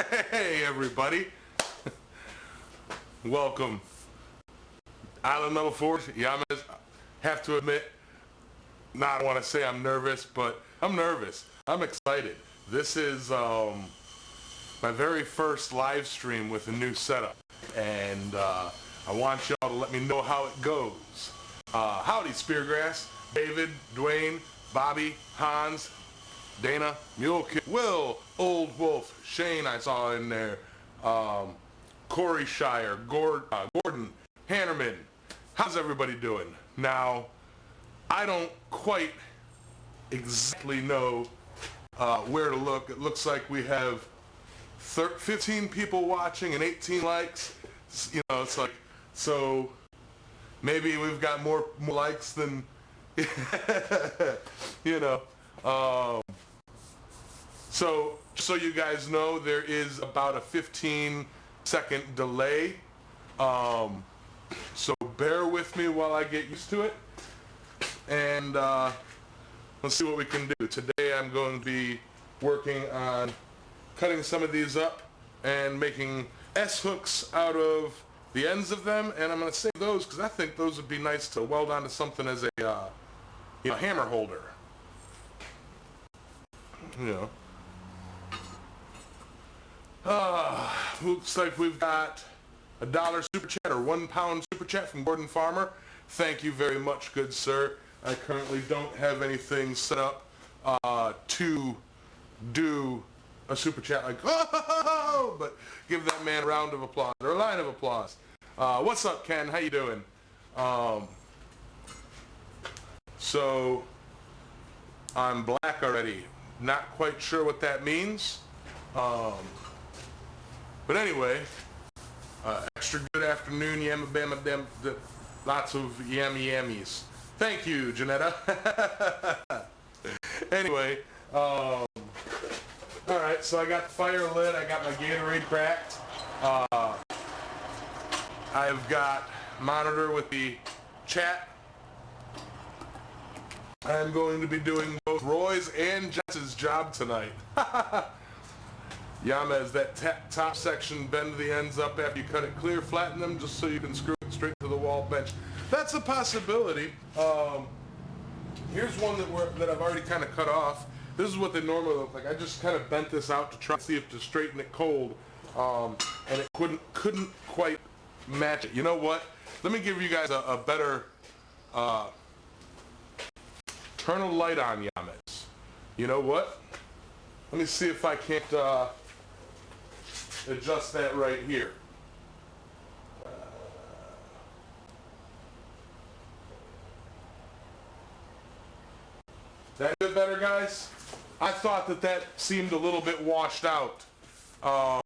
Hey everybody, welcome. Island number 4, Yamez. Have to admit, I don't want to say I'm nervous, but I'm nervous. I'm excited. This is my very first live stream with a new setup, and I want y'all to let me know how it goes. Howdy Speargrass, David, Dwayne, Bobby, Hans, Dana, Mule Kid, Will, Old Wolf, Shane I saw in there, Corey Shire, Gordon, Hannerman. How's everybody doing? Now, I don't quite exactly know where to look. It looks like we have 15 people watching and 18 likes. You know, it's like, so maybe we've got more likes than, you know. So you guys know, there is about a 15-second delay. So bear with me while I get used to it. And let's see what we can do. Today I'm going to be working on cutting some of these up and making S-hooks out of the ends of them. And I'm going to save those because I think those would be nice to weld onto something as a hammer holder. You know. Looks like we've got a $1 super chat or £1 super chat from Gordon Farmer. Thank you very much, good sir. I currently don't have anything set up to do a super chat like, oh, but give that man a round of applause or a line of applause. What's up, Ken? How you doing? So I'm black already. Not quite sure what that means. But anyway, extra good afternoon, yamma bamma dem, lots of yammy yammies. Thank you, Janetta. Anyway, all right, so I got the fire lit, I got my Gatorade cracked. I've got monitor with the chat. I'm going to be doing both Roy's and Jess's job tonight. Yamez, that top section, bend the ends up after you cut it clear, flatten them just so you can screw it straight to the wall bench. That's a possibility. Here's one that I've already kind of cut off. This is what they normally look like. I just kind of bent this out to try to see if to straighten it cold, and it couldn't quite match it. You know what? Let me give you guys a better turn a light on, Yamez. You know what? Let me see if I can't adjust that right here. That bit better, guys? I thought that seemed a little bit washed out. I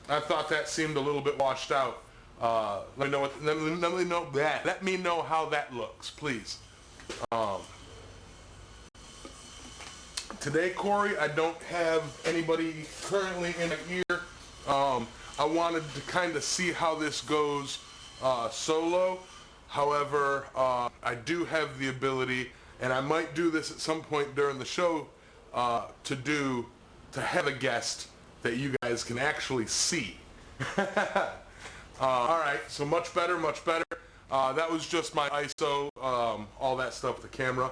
thought that seemed a little bit washed out. Let me know how that looks, please. Today, Corey, I don't have anybody currently in the ear. I wanted to kind of see how this goes solo. However, I do have the ability, and I might do this at some point during the show, to have a guest that you guys can actually see. All right, so much better, much better. That was just my ISO, all that stuff with the camera.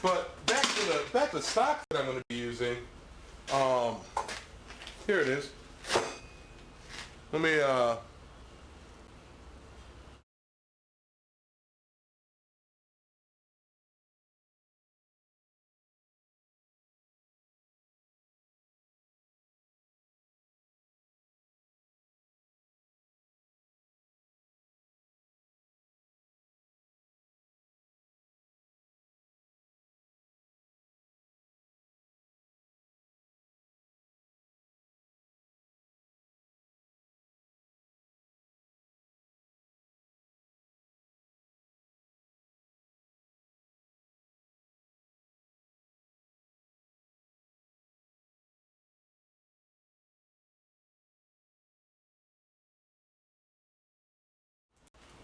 But back to the stock that I'm going to be using. Here it is. Let me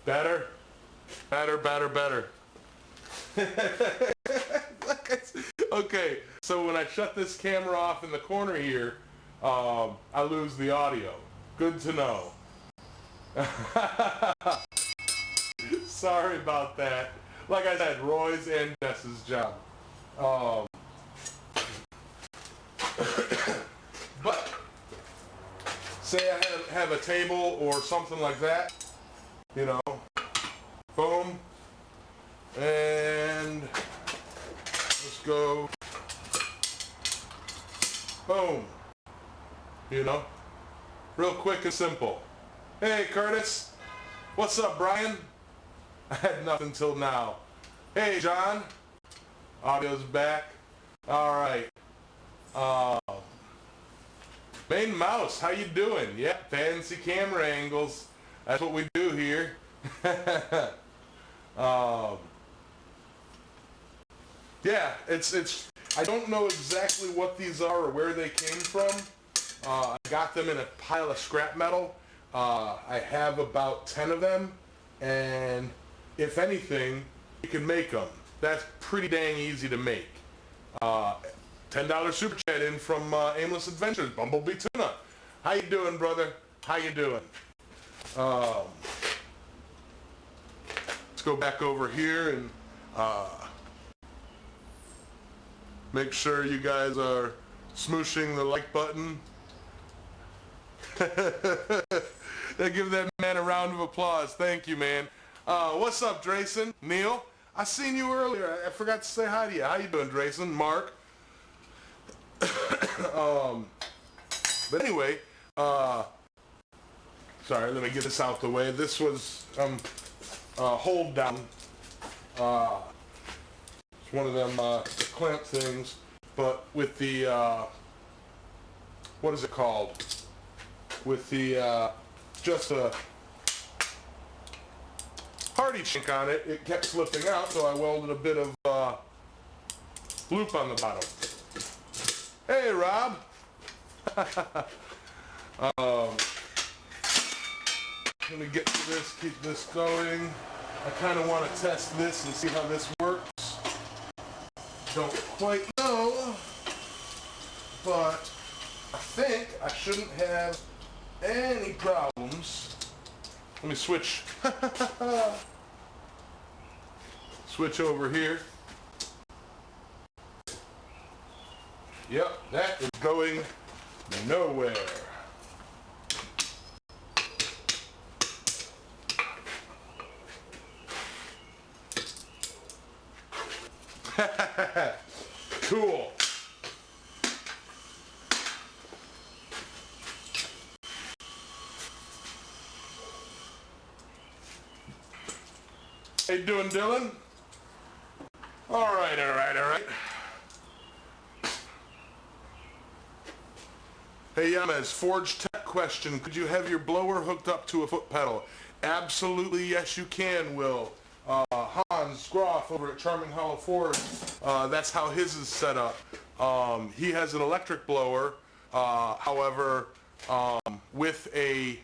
Better. Okay, so when I shut this camera off in the corner here, I lose the audio. Good to know. Sorry about that. Like I said, Roy's and Jess's job. But say I have a table or something like that, you know, boom, and let's go, boom, you know, real quick and simple. Hey Curtis, what's up Brian? I had nothing till now. Hey John, audio's back. Alright. Main Mouse, how you doing? Yep, fancy camera angles. That's what we do here. Yeah, it's. I don't know exactly what these are or where they came from. I got them in a pile of scrap metal. I have about 10 of them, and if anything, you can make them. That's pretty dang easy to make. $10 super chat in from Aimless Adventures, Bumblebee Tuna. How you doing, brother? How you doing? Let's go back over here and make sure you guys are smooshing the like button. Give that man a round of applause. Thank you, man. What's up, Drayson? Neil? I seen you earlier. I forgot to say hi to you. How you doing, Drayson? Mark? But anyway, sorry, let me get this out the way. This was hold down. It's one of them clamp things, but with the what is it called? With the just a hardy chink on it. It kept slipping out, so I welded a bit of loop on the bottom. Hey, Rob. Let me get to this, keep this going. I kind of want to test this and see how this works. Don't quite know, but I think I shouldn't have any problems. Let me switch. Switch over here. Yep, that is going nowhere. Cool. How you doing, Dylan? All right. Hey Yamez, Forge Tech question. Could you have your blower hooked up to a foot pedal? Absolutely, yes you can, Will. Hans Groff over at Charming Hollow Forge, that's how his is set up. He has an electric blower, however, with a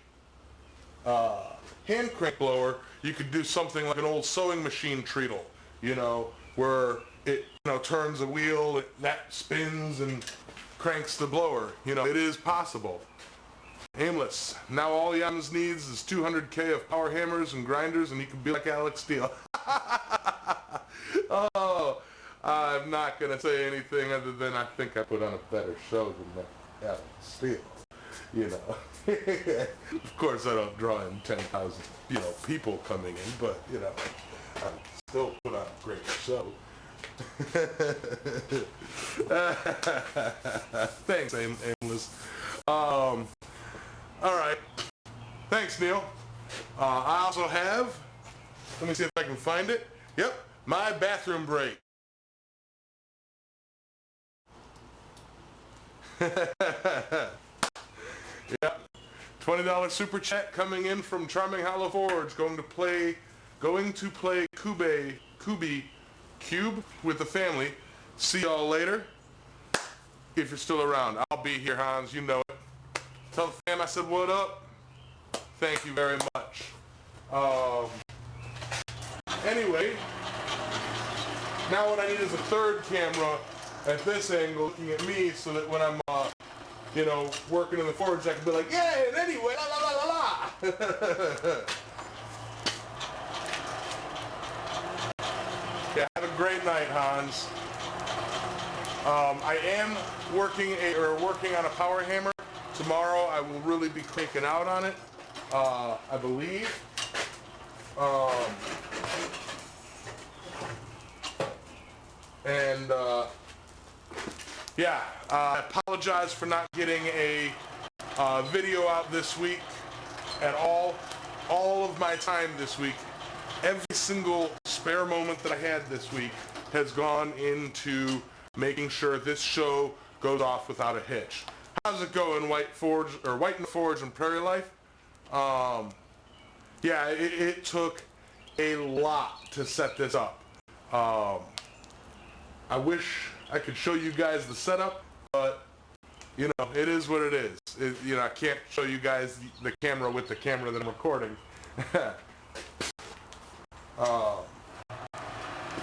hand crank blower, you could do something like an old sewing machine treadle, you know, where it, you know, turns a wheel, that spins and cranks the blower. You know, it is possible. Aimless. Now all Yamez needs is 200K of power hammers and grinders and he can be like Alex Steele. Oh, I'm not going to say anything other than I think I put on a better show than that Alex Steele. You know. Of course I don't draw in 10,000, you know, people coming in, but, you know, I still put on a great show. Thanks, Aimless. All right. Thanks, Neil. I also have, let me see if I can find it. Yep, my bathroom break. Yep. $20 super chat coming in from Charming Hollow Forge. Going to play Cube with the family. See y'all later. If you're still around. I'll be here, Hans. You know it. Tell the fam I said what up. Thank you very much. Anyway, now what I need is a third camera at this angle looking at me so that when I'm, you know, working in the forge, I can be like, yeah, and anyway, la la la la la. Yeah, have a great night, Hans. I am working on a power hammer. Tomorrow I will really be cranking out on it, I believe. Yeah, I apologize for not getting a video out this week at all. All of my time this week, every single spare moment that I had this week has gone into making sure this show goes off without a hitch. How's it going, White in the Forge and Prairie Life? Yeah, it took a lot to set this up. I wish I could show you guys the setup, but you know, it is what it is. You know, I can't show you guys the camera with the camera that I'm recording.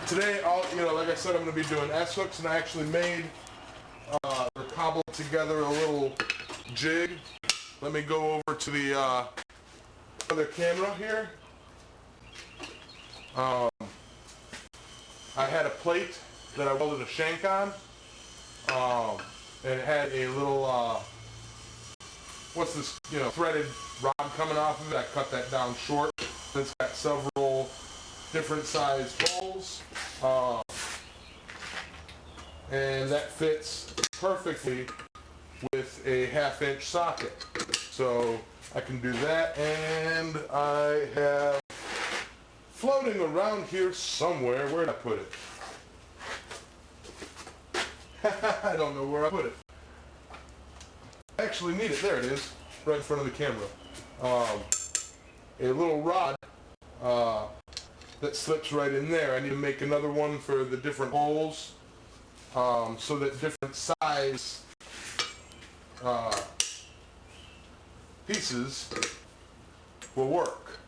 Today, you know, like I said, I'm going to be doing S-hooks, and I actually made or cobbled together a little jig. Let me go over to the other camera here. I had a plate that I welded a shank on, and it had a little, what's this, you know, threaded rod coming off of it. I cut that down short. It's got several different sized holes, and that fits perfectly with a 1/2-inch socket. So I can do that, and I have floating around here somewhere, where'd I put it? I don't know where I put it. I actually need it. There it is, right in front of the camera. A little rod that slips right in there. I need to make another one for the different holes, so that different size pieces will work.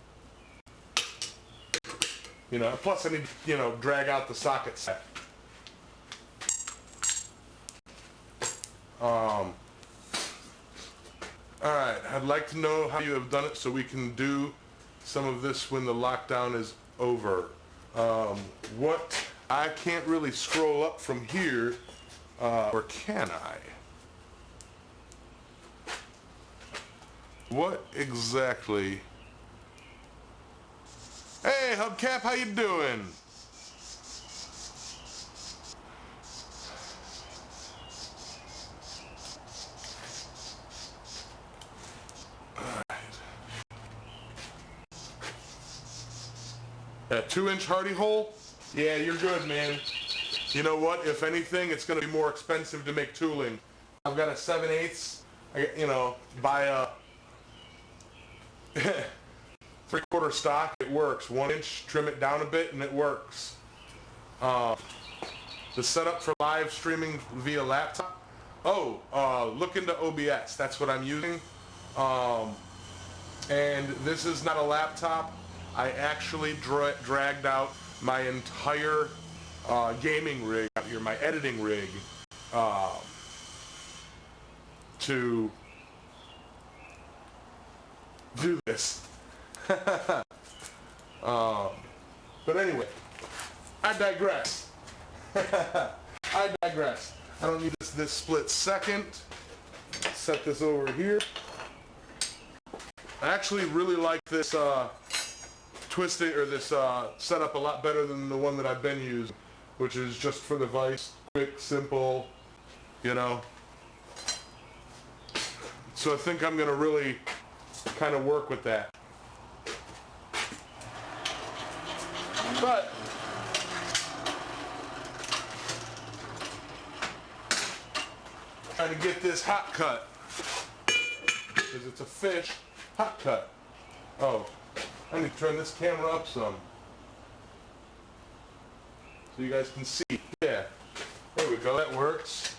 You know, plus I need to, you know, drag out the socket set. Alright, I'd like to know how you have done it so we can do some of this when the lockdown is over. I can't really scroll up from here, or can I? What exactly? Hey, Hubcap, how you doing? A 2-inch hardy hole? Yeah, you're good, man. You know what? If anything, it's going to be more expensive to make tooling. I've got a 7/8. You know, buy a 3/4 stock. It works. 1 inch, trim it down a bit, and it works. The setup for live streaming via laptop. Look into OBS. That's what I'm using. And this is not a laptop. I actually dragged out my entire gaming rig out here, my editing rig, to do this. But anyway, I digress. I digress. I don't need this split second. Set this over here. I actually really like this this setup a lot better than the one that I've been using, which is just for the vise, quick, simple, you know. So I think I'm gonna really kind of work with that. But trying to get this hot cut, because it's a fish hot cut. Oh, I need to turn this camera up some so you guys can see. Yeah, there we go, that works.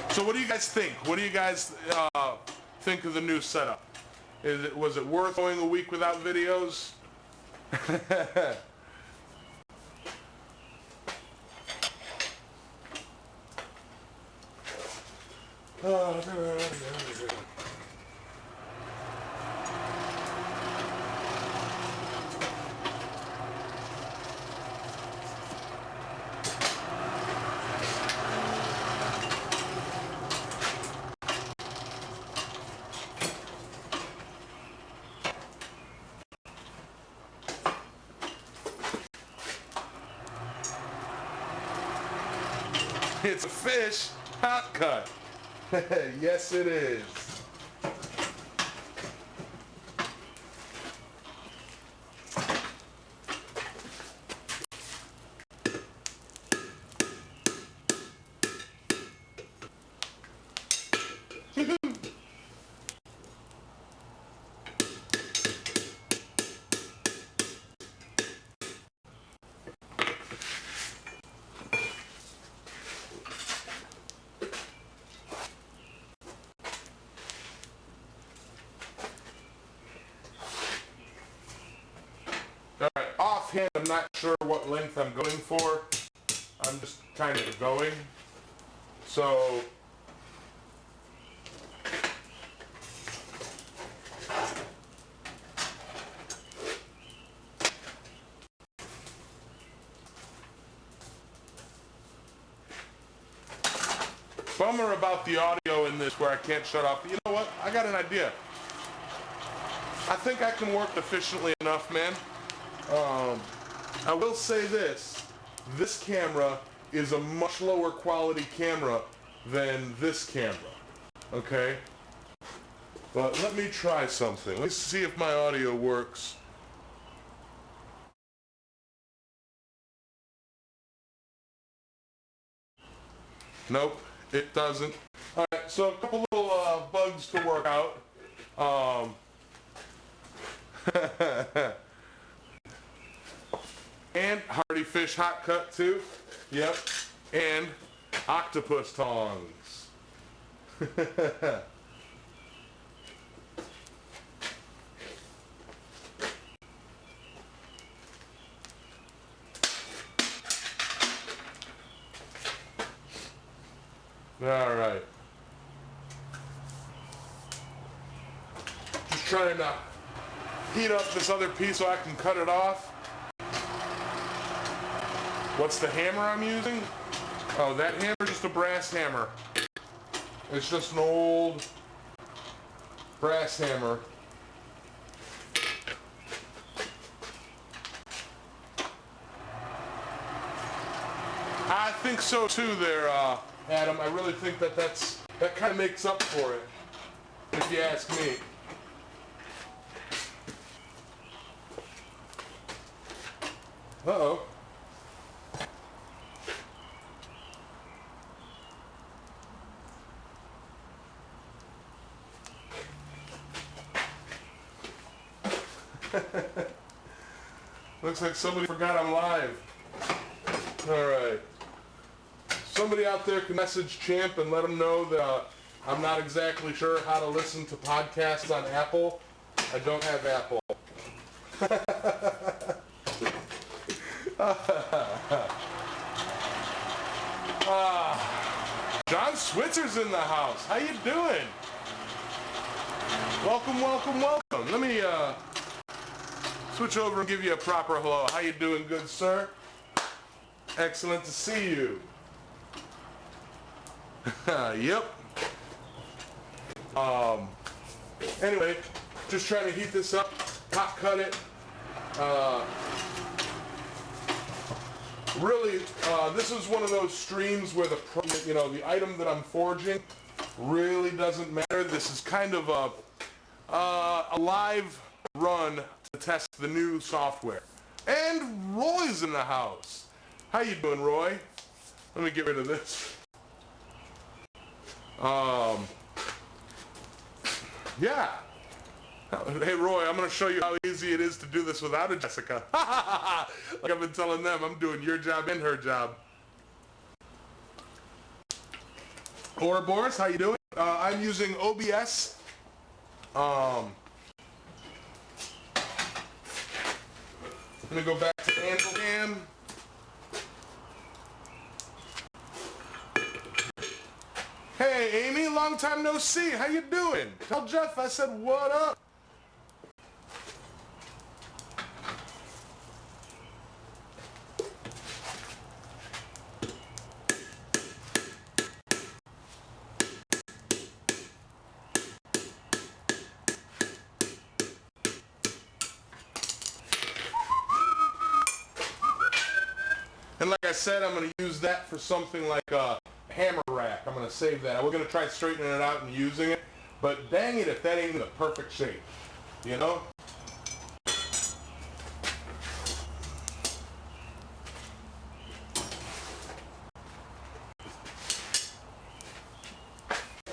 So what do you guys think? What do you guys think of the new setup? Was it worth going a week without videos? It's a fish hot cut. Yes, it is. Alright, offhand, I'm not sure what length I'm going for. I'm just kind of going. So, bummer about the audio in this where I can't shut off. You know what? I got an idea. I think I can work efficiently enough, man. I will say this camera is a much lower quality camera than this camera, okay? But let me try something. Let's see if my audio works. Nope, it doesn't. All right, so a couple little bugs to work out. And hardy fish hot cut too. Yep. And octopus tongs. All right. Just trying to heat up this other piece so I can cut it off. What's the hammer I'm using? Oh, that hammer is just a brass hammer. It's just an old brass hammer. I think so too there, Adam. I really think that that kind of makes up for it, if you ask me. Uh-oh. Looks like somebody forgot I'm live. Alright. Somebody out there can message Champ and let him know that I'm not exactly sure how to listen to podcasts on Apple. I don't have Apple. John Switzer's in the house. How you doing? Welcome, welcome, welcome. Let me switch over and give you a proper hello. How you doing, good sir? Excellent to see you. Yep. Anyway, just trying to heat this up, hot cut it. Really, this is one of those streams where the item that I'm forging really doesn't matter. This is kind of a live run to test the new software. And Roy's in the house. How you doing, Roy? Let me get rid of this. Yeah. Hey, Roy, I'm going to show you how easy it is to do this without a Jessica. Like I've been telling them, I'm doing your job and her job. Ouroboros, how you doing? I'm using OBS. I'm gonna go back to anvil cam. Hey Amy, long time no see. How you doing? Tell Jeff I said what up. And like I said, I'm going to use that for something like a hammer rack. I'm going to save that. We're going to try straightening it out and using it. But dang it if that ain't in the perfect shape. You know?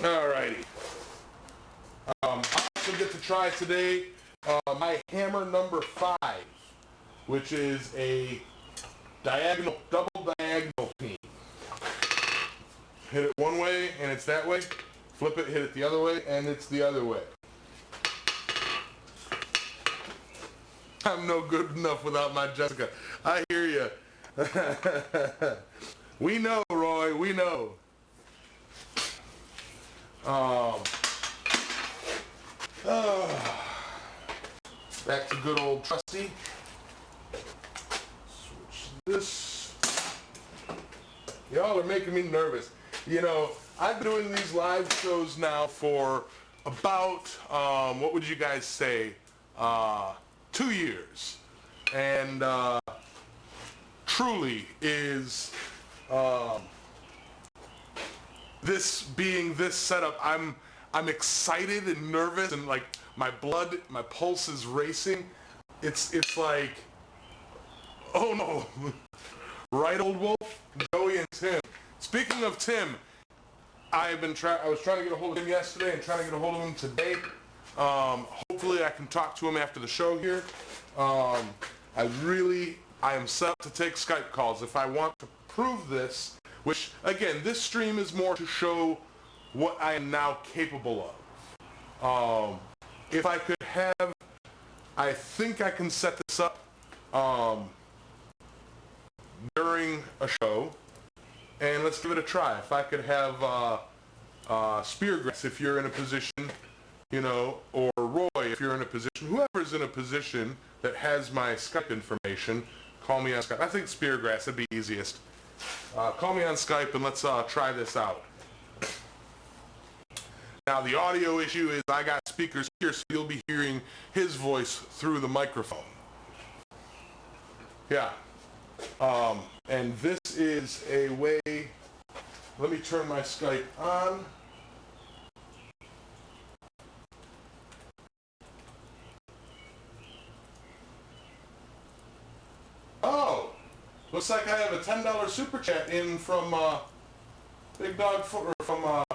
Alrighty. I also get to try today my hammer number 5, which is a double diagonal peen. Hit it one way and it's that way. Flip it, hit it the other way, and it's the other way. I'm no good enough without my Jessica. I hear you. We know, Roy, we know. Back to good old trusty. Switch this. Y'all are making me nervous. You know, I've been doing these live shows now for about, what would you guys say, 2 years. And truly is, this being this setup, I'm excited and nervous and like my pulse is racing. It's like, oh no. Right, old wolf? Joey and Tim. Speaking of Tim, I was trying to get a hold of him yesterday and trying to get a hold of him today. Hopefully I can talk to him after the show here. I am set up to take Skype calls if I want to prove this, which again, this stream is more to show what I am now capable of. If I could have, I think I can set this up during a show, and let's give it a try. If I could have Speargrass, if you're in a position, you know, or Roy, if you're in a position, whoever's in a position that has my Skype information, call me on Skype. I think Speargrass would be easiest. Call me on Skype and let's try this out. Now the audio issue is I got speakers here, so you'll be hearing his voice through the microphone. Yeah. And this is a way, let me turn my Skype on. Oh, looks like I have a $10 super chat in from Big Dog from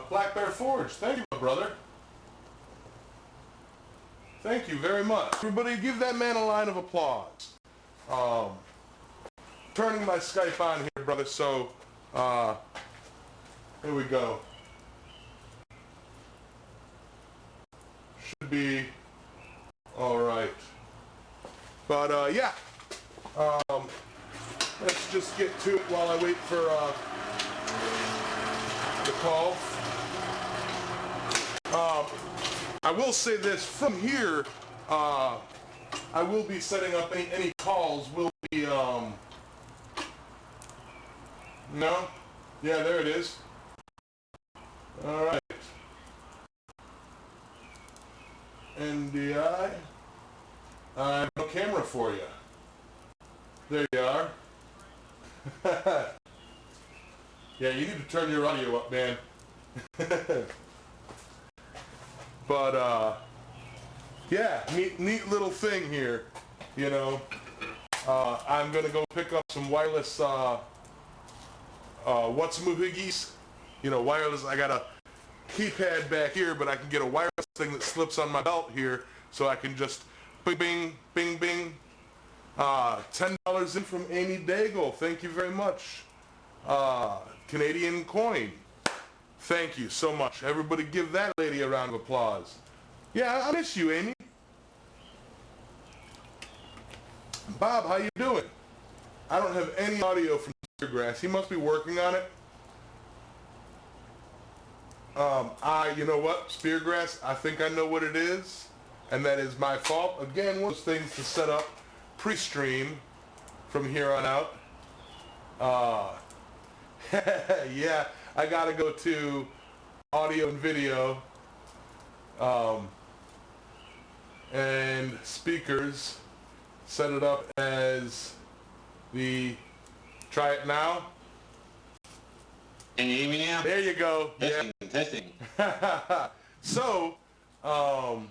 Black Bear Forge. Thank you, my brother. Thank you very much. Everybody give that man a line of applause. Turning my Skype on here, brother, so here we go. Should be all right. But yeah, let's just get to it while I wait for the call. I will say this, from here, I will be setting up any calls will be, no? Yeah, there it is. All right. NDI. I have no camera for you. There you are. Yeah, you need to turn your audio up, man. But, yeah, neat little thing here, you know. I'm going to go pick up some wireless, what's-moo-higgies, you know, wireless. I got a keypad back here, but I can get a wireless thing that slips on my belt here, so I can just bing, bing, bing, bing. $10 in from Amy Daigle. Thank you very much. Canadian coin. Thank you so much. Everybody give that lady a round of applause. Yeah, I miss you, Amy. Bob, how you doing? I don't have any audio from Speargrass. He must be working on it. You know what, Speargrass, I think I know what it is, and that is my fault. Again, one of those things to set up pre-stream from here on out. Yeah, I gotta go to audio and video, and speakers, set it up as the, try it now. Can you hear me now? There you go. Testing, yeah. Testing. So, now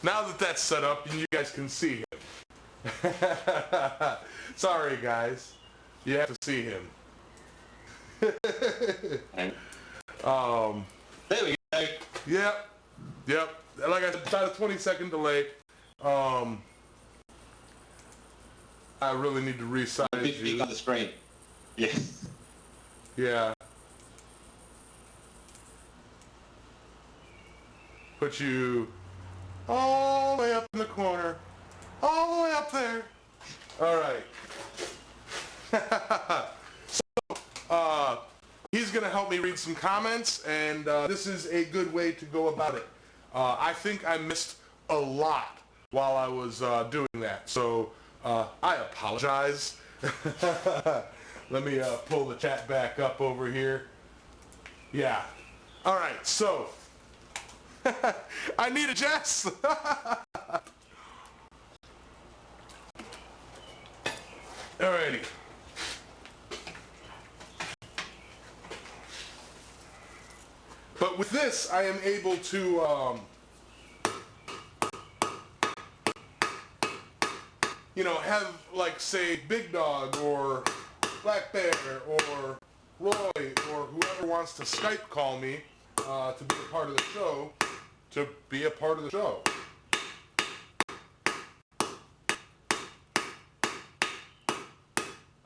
that that's set up and you guys can see him. Sorry guys, you have to see him. There we go. Yep. Like I said, about a 20-second delay. I really need to resize you. On the screen. Yes. Yeah. Put you all the way up in the corner. All the way up there. All right. So, he's going to help me read some comments, and this is a good way to go about it. I think I missed a lot while I was doing that, so I apologize. Let me pull the chat back up over here. Yeah. All right, so I need a Jess. Alrighty. But with this, I am able to, you know, have, like, say, Big Dog or Black Bear or Roy or whoever wants to Skype call me to be a part of the show, to be a part of the show.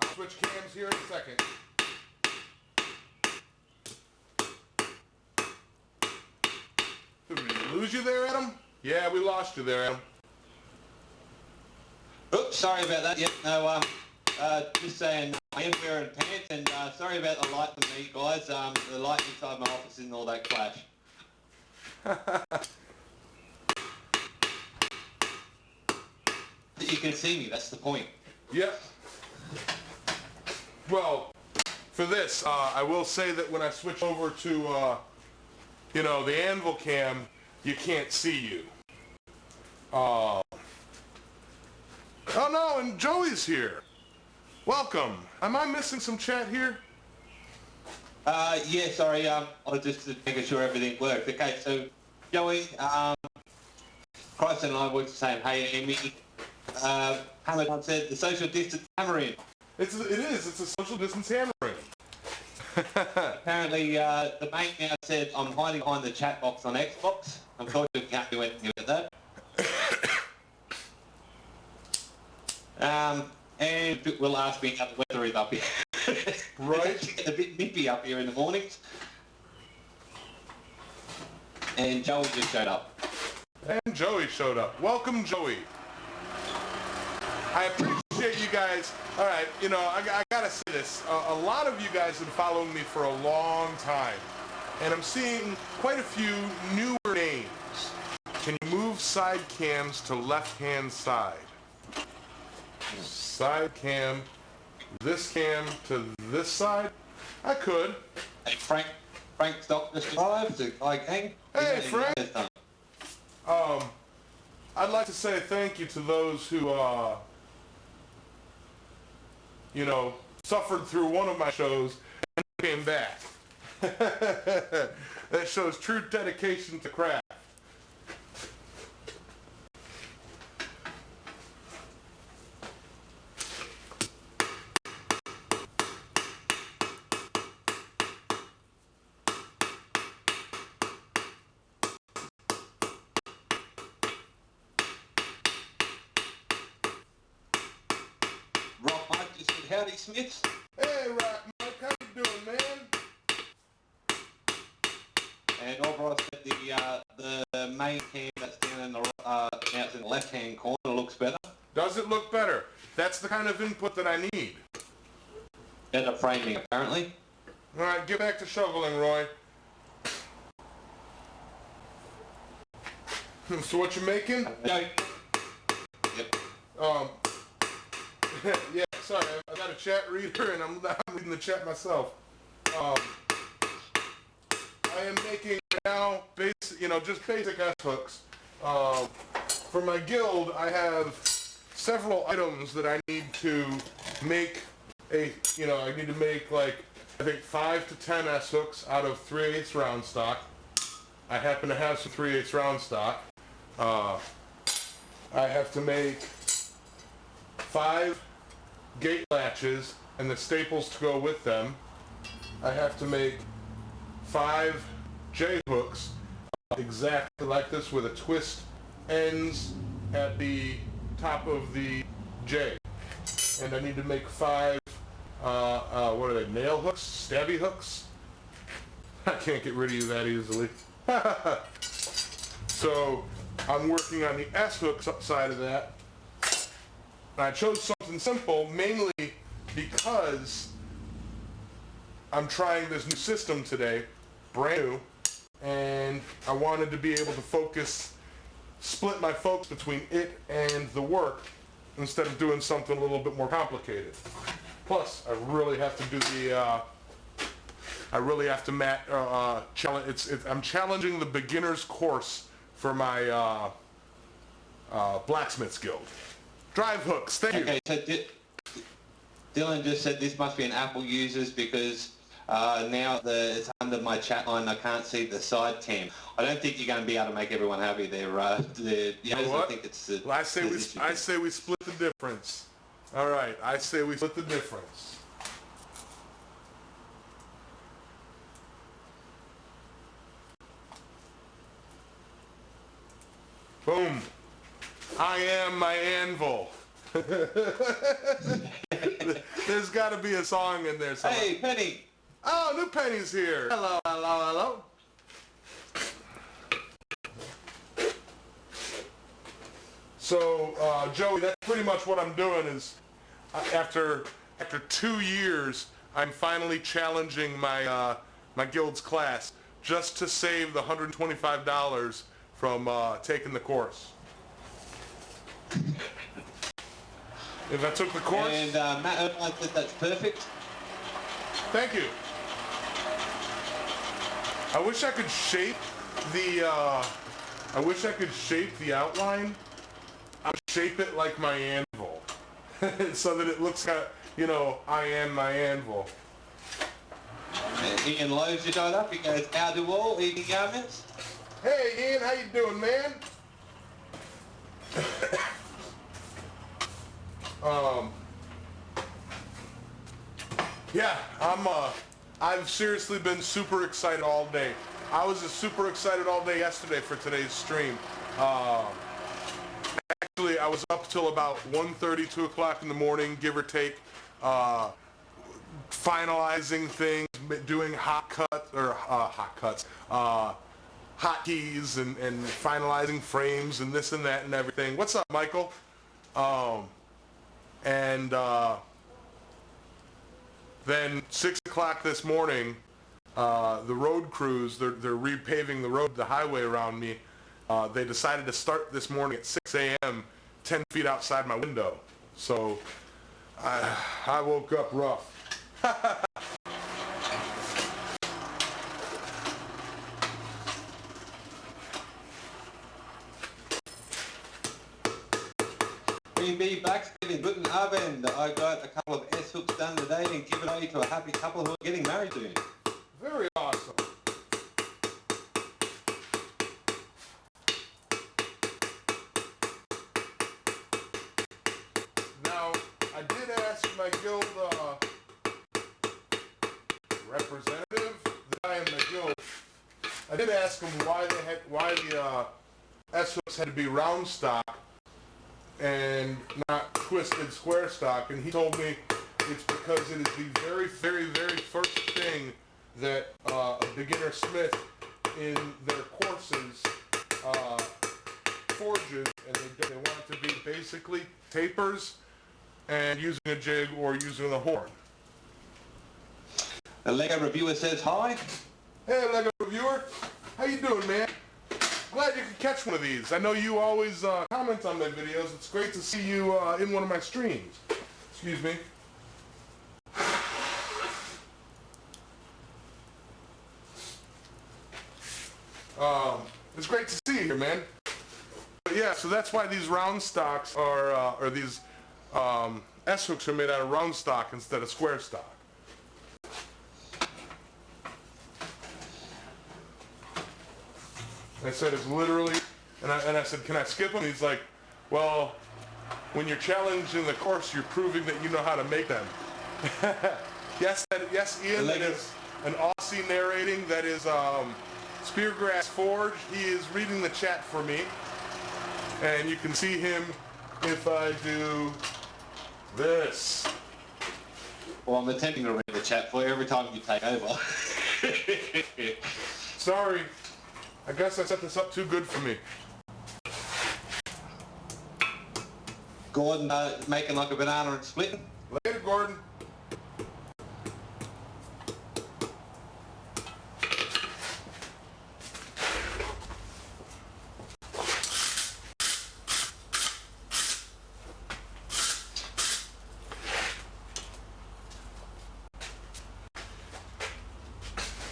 I'll switch cams here in a second. Did we lose you there, Adam? Yeah, we lost you there, Adam. Oops, sorry about that. Yep, no, just saying, I am wearing pants, and sorry about the light for me, guys. The light inside my office and all that clash. You can see me, that's the point. Yep. Well, for this, I will say that when I switch over to, you know, the Anvil cam, you can't see you. Oh no, and Joey's here. Welcome. Am I missing some chat here? Yeah, sorry, I was just making sure everything worked. Okay, so Joey, Christ and I were saying, hey Amy, Hammer said the social distance hammering. It is, it's a social distance hammering. Apparently, the mate now said I'm hiding behind the chat box on Xbox. I'm sure you can't do anything with that. And will ask me how the weather is up here. Right. It's getting a bit nippy up here in the mornings. And Joey just showed up. And Joey showed up. Welcome, Joey. I appreciate you guys. All right, you know, I gotta say this. A lot of you guys have been following me for a long time, and I'm seeing quite a few newer names. Can you move side cams to left-hand side? Side cam, this cam to this side? I could. Hey, Frank's Doctor Survive, the guy gang. Hey, Frank. I'd like to say thank you to those who, you know, suffered through one of my shows and came back. That shows true dedication to craft. Howdy, Smiths. Hey, Rock Mike, how you doing, man? And overall, I said the the main cam that's down in the now it's in the left-hand corner looks better. Does it look better? That's the kind of input that I need. Better framing, apparently. All right, get back to shoveling, Roy. So what you making? Yep. Yeah, sorry, I got a chat reader and I'm reading the chat myself. I am making now just basic S-hooks. For my guild, I have several items that I need to make I need to make like, I think 5 to 10 S-hooks out of 3/8 round stock. I happen to have some 3/8 round stock. I have to make 5 gate latches and the staples to go with them. I have to make 5 J-hooks exactly like this with a twist ends at the top of the J. And I need to make 5, what are they, nail hooks? Stabby hooks? I can't get rid of you that easily. So I'm working on the S-hook side of that. I chose something simple mainly because I'm trying this new system today, brand new, and I wanted to be able to split my focus between it and the work instead of doing something a little bit more complicated. Plus, I really have to do I'm challenging the beginner's course for my blacksmith's guild. Drive hooks, thank you. Okay, so Dylan just said this must be an Apple users because now it's under my chat line. I can't see the side cam. I don't think you're going to be able to make everyone happy there. I think it's. Well, I say we split the difference. All right, I say we split the difference. Boom. I am my anvil. There's got to be a song in there somewhere. Hey, Penny. Oh, new Penny's here. Hello, hello, hello. So, Joey, that's pretty much what I'm doing is, after 2 years, I'm finally challenging my my guild's class just to save the $125 from taking the course. If I took the course... And Matt Irvine said that's perfect. Thank you. I wish I could shape the outline. I would shape it like my anvil. So that it looks like, I am my anvil. And Ian Lowe's just showed up. He goes, how do all, eating Yamez? Hey Ian, how you doing, man? Yeah, I've seriously been super excited all day. I was just super excited all day yesterday for today's stream. Actually, I was up till about 1:30, 2 o'clock in the morning, give or take, finalizing things, doing hotkeys and finalizing frames and this and that and everything. What's up, Michael? Then 6 o'clock this morning, the road crews, they're repaving the highway around me. They decided to start this morning at 6 a.m., 10 feet outside my window. So I woke up rough. B backstabbing, guten Abend. I got a couple of S-hooks done today and give it away to a happy couple who are getting married soon. Very awesome. Now, I did ask my guild representative, the guy in the guild, I did ask him why the S-hooks had to be round stock and not twisted square stock, and he told me it's because it is the very, very, very first thing that a beginner smith in their courses forges, and they want it to be basically tapers and using a jig or using the horn. The Lego reviewer says hi. Hey, Lego reviewer, how you doing, man? Glad you could catch one of these. I know you always comment on my videos. It's great to see you in one of my streams. Excuse me. It's great to see you here, man. But yeah, so that's why these round stocks are, or these S-hooks are made out of round stock instead of square stock. I said it's literally, and I said, can I skip them? He's like, well, when you're challenging the course, you're proving that you know how to make them. Yes, Ian, that is an Aussie narrating. That is Speargrass Forge. He is reading the chat for me. And you can see him if I do this. Well, I'm attempting to read the chat for you every time you take over. Sorry. I guess I set this up too good for me. Gordon making like a banana and splitting. Later, Gordon.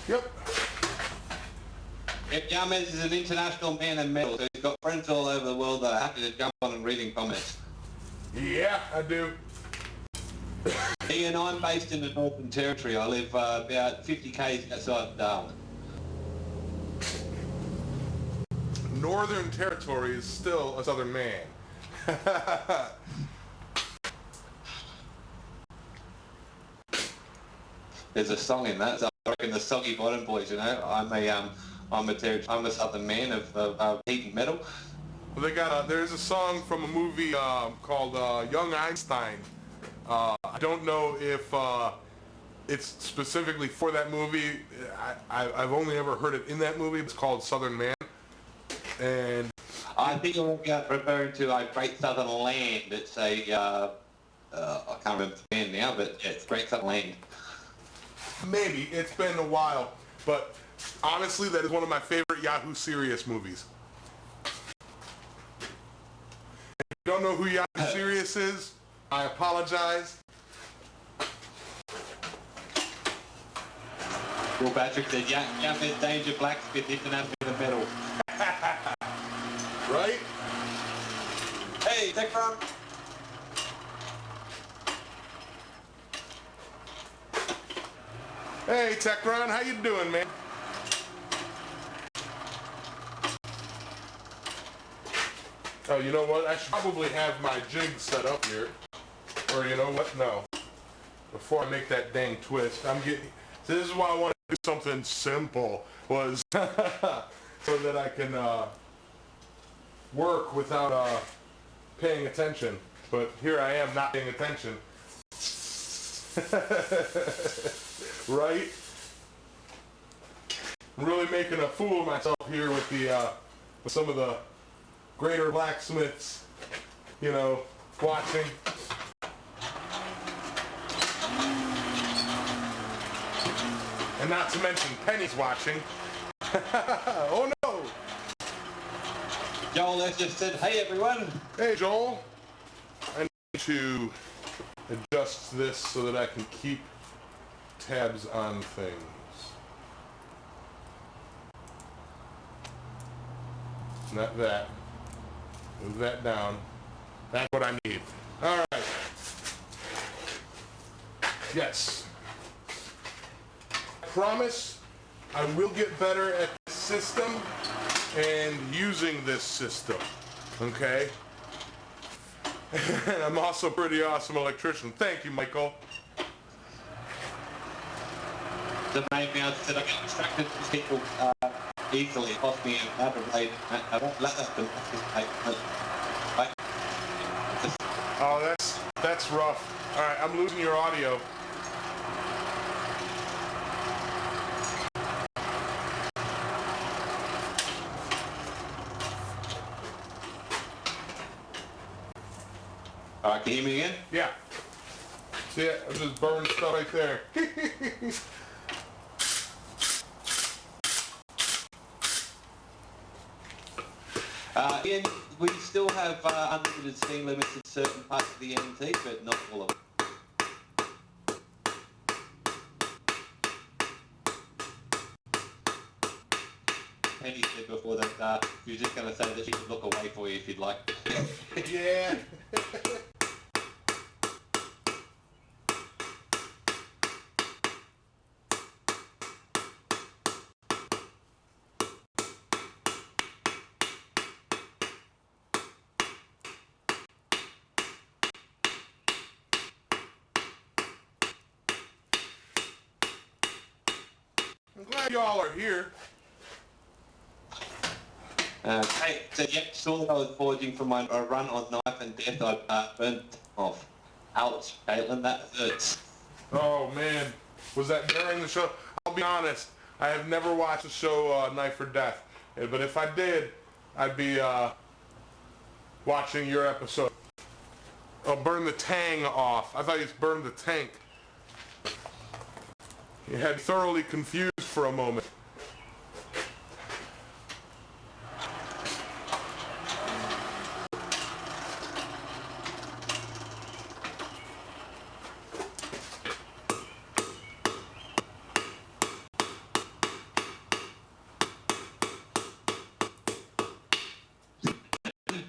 Yep. Yamez is an international man of metal, so he's got friends all over the world that are happy to jump on and reading comments. Yeah, I do. Ian, I'm based in the Northern Territory. I live about 50 k's outside of Darwin. Northern Territory is still a southern man. There's a song in that, so I reckon the Soggy Bottom Boys, you know, I'm a southern man of heat and metal. Well, they got there's a song from a movie called Young Einstein. I don't know if it's specifically for that movie. I've only ever heard it in that movie. It's called Southern Man. And I think you're referring to a Great Southern Land. It's a, I can't remember the band now, but yeah, it's Great Southern Land. Maybe. It's been a while. But honestly, that is one of my favorite Yahoo Serious movies. If you don't know who Yahoo Serious is, I apologize. Well, Patrick said, Yamez Danger Blacksmith International Metal. Right? Hey, Techron. Hey, Techron, how you doing, man? Oh, you know what? I should probably have my jig set up here. Or you know what? No. Before I make that dang twist, this is why I want to do something simple, was so that I can work without paying attention. But here I am not paying attention. Right? I'm really making a fool of myself here with with some of the greater blacksmiths, you know, watching. And not to mention Penny's watching. Oh no! Joel has just said, hey everyone. Hey Joel. I need to adjust this so that I can keep tabs on things. Not that. Move that down. That's what I need. All right. Yes. I promise I will get better at this system and using this system. Okay? And I'm also a pretty awesome electrician. Thank you, Michael. The main man said I get distracted from people easily. It cost me another blade. I won't let them. Oh, that's rough. All right, I'm losing your audio. Alright, can you hear me again? Yeah. See it? I just burned stuff right there. Ian, we still have unlimited steam limits in certain parts of the NT, but not all of them. Penny said before that she was just going to say that she could look away for you if you'd like. Yeah. I'm glad y'all are here. Okay, so yep, saw that I was forging for my run on Knife and Death. I burnt off. Ouch, Caitlin, that hurts. Oh man, was that during the show? I'll be honest, I have never watched the show Knife or Death, but if I did, I'd be watching your episode. Oh, burn the tang off. I thought you burned the tank. You had thoroughly confused for a moment.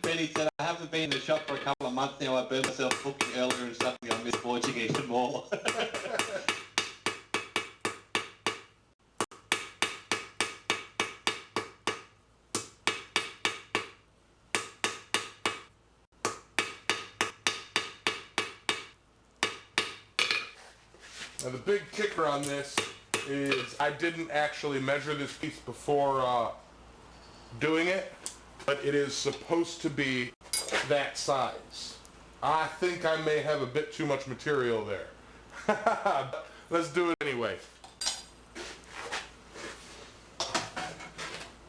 Benny said, I haven't been in the shop for a couple of months now. I burned myself cooking earlier and suddenly I miss forging even more. Now the big kicker on this is I didn't actually measure this piece before doing it, but it is supposed to be that size. I think I may have a bit too much material there. But let's do it anyway.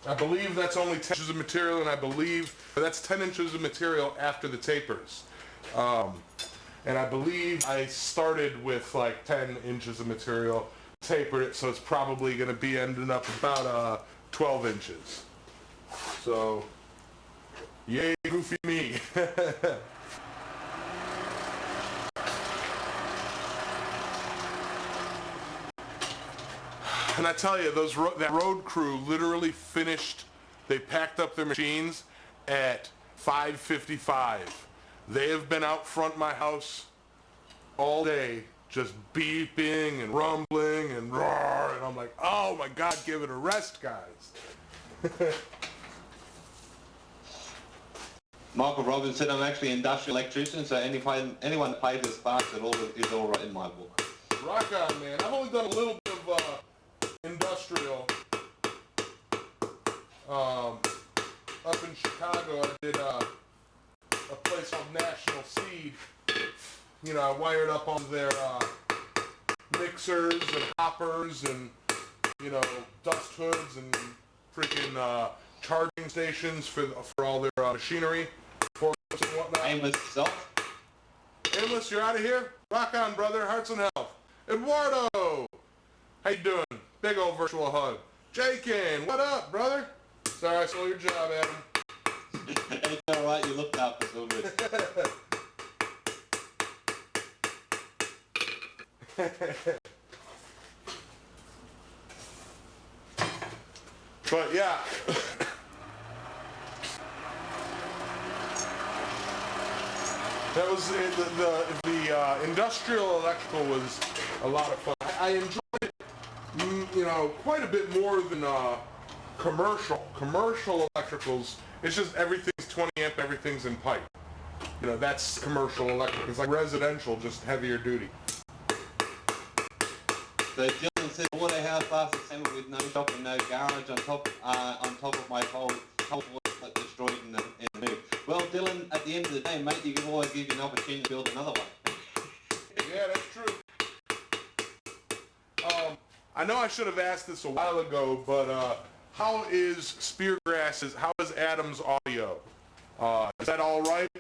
I believe that's only 10 inches of material, and I believe that's 10 inches of material after the tapers. And I believe I started with like 10 inches of material, tapered it, so it's probably going to be ending up about 12 inches. So, yay, goofy me. And I tell you, that road crew literally finished, they packed up their machines at 5:55. They have been out front my house all day, just beeping and rumbling and roar, and I'm like, oh my God, give it a rest, guys. Michael Robbins said, I'm actually an industrial electrician, so anyone that plays with sparks at all is all right in my book. Rock on, man. I've only done a little bit of industrial. Up in Chicago, I did a place called National Seed. You know, I wired up all their mixers and hoppers and, you know, dust hoods and freaking charging stations for all their machinery, forklifts and whatnot. Yamez yourself? Yamez, you're out of here? Rock on, brother. Hearts and health. Eduardo! How you doing? Big old virtual hug. Jakin, what up, brother? Sorry, I stole your job, Adam. It's alright, you looked after so good. But yeah. That was the industrial electrical was a lot of fun. I enjoyed it, you know, quite a bit more than commercial. Commercial electricals, it's just everything's 20 amp, everything's in pipe. You know, that's commercial electric. It's like residential, just heavier duty. So Dylan said, waterhouse fast assembled with no shop and no garage on top of my whole was destroyed and moved. Well, Dylan, at the end of the day, mate, you can always give you an opportunity to build another one. Yeah, that's true. I know I should have asked this a while ago, but how is Speargrass's, how is Adam's audio? Is that all right?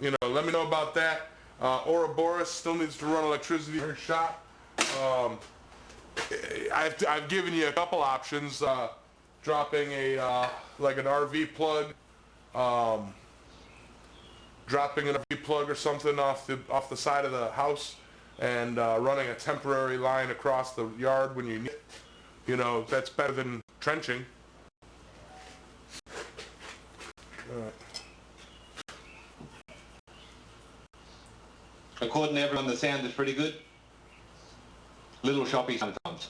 let me know about that. Ouroboros still needs to run electricity in her shop. I've given you a couple options. Dropping like an RV plug, dropping an RV plug or something off the side of the house, and running a temporary line across the yard when you need it. That's better than trenching. According to everyone, the sound is pretty good. Little choppy sometimes.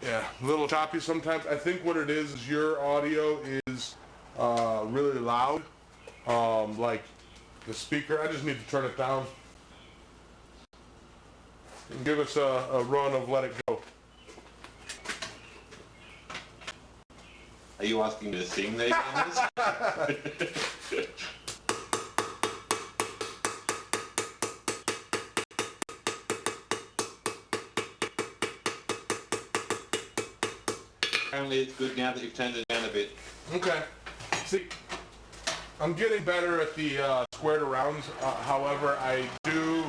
Yeah, a little choppy sometimes. I think what it is your audio is really loud. Like the speaker, I just need to turn it down. And give us a run of Let It Go. Are you asking me to sing there, Yamez? Apparently it's good now that you've turned it down a bit. Okay. See, I'm getting better at the squared arounds. However, I do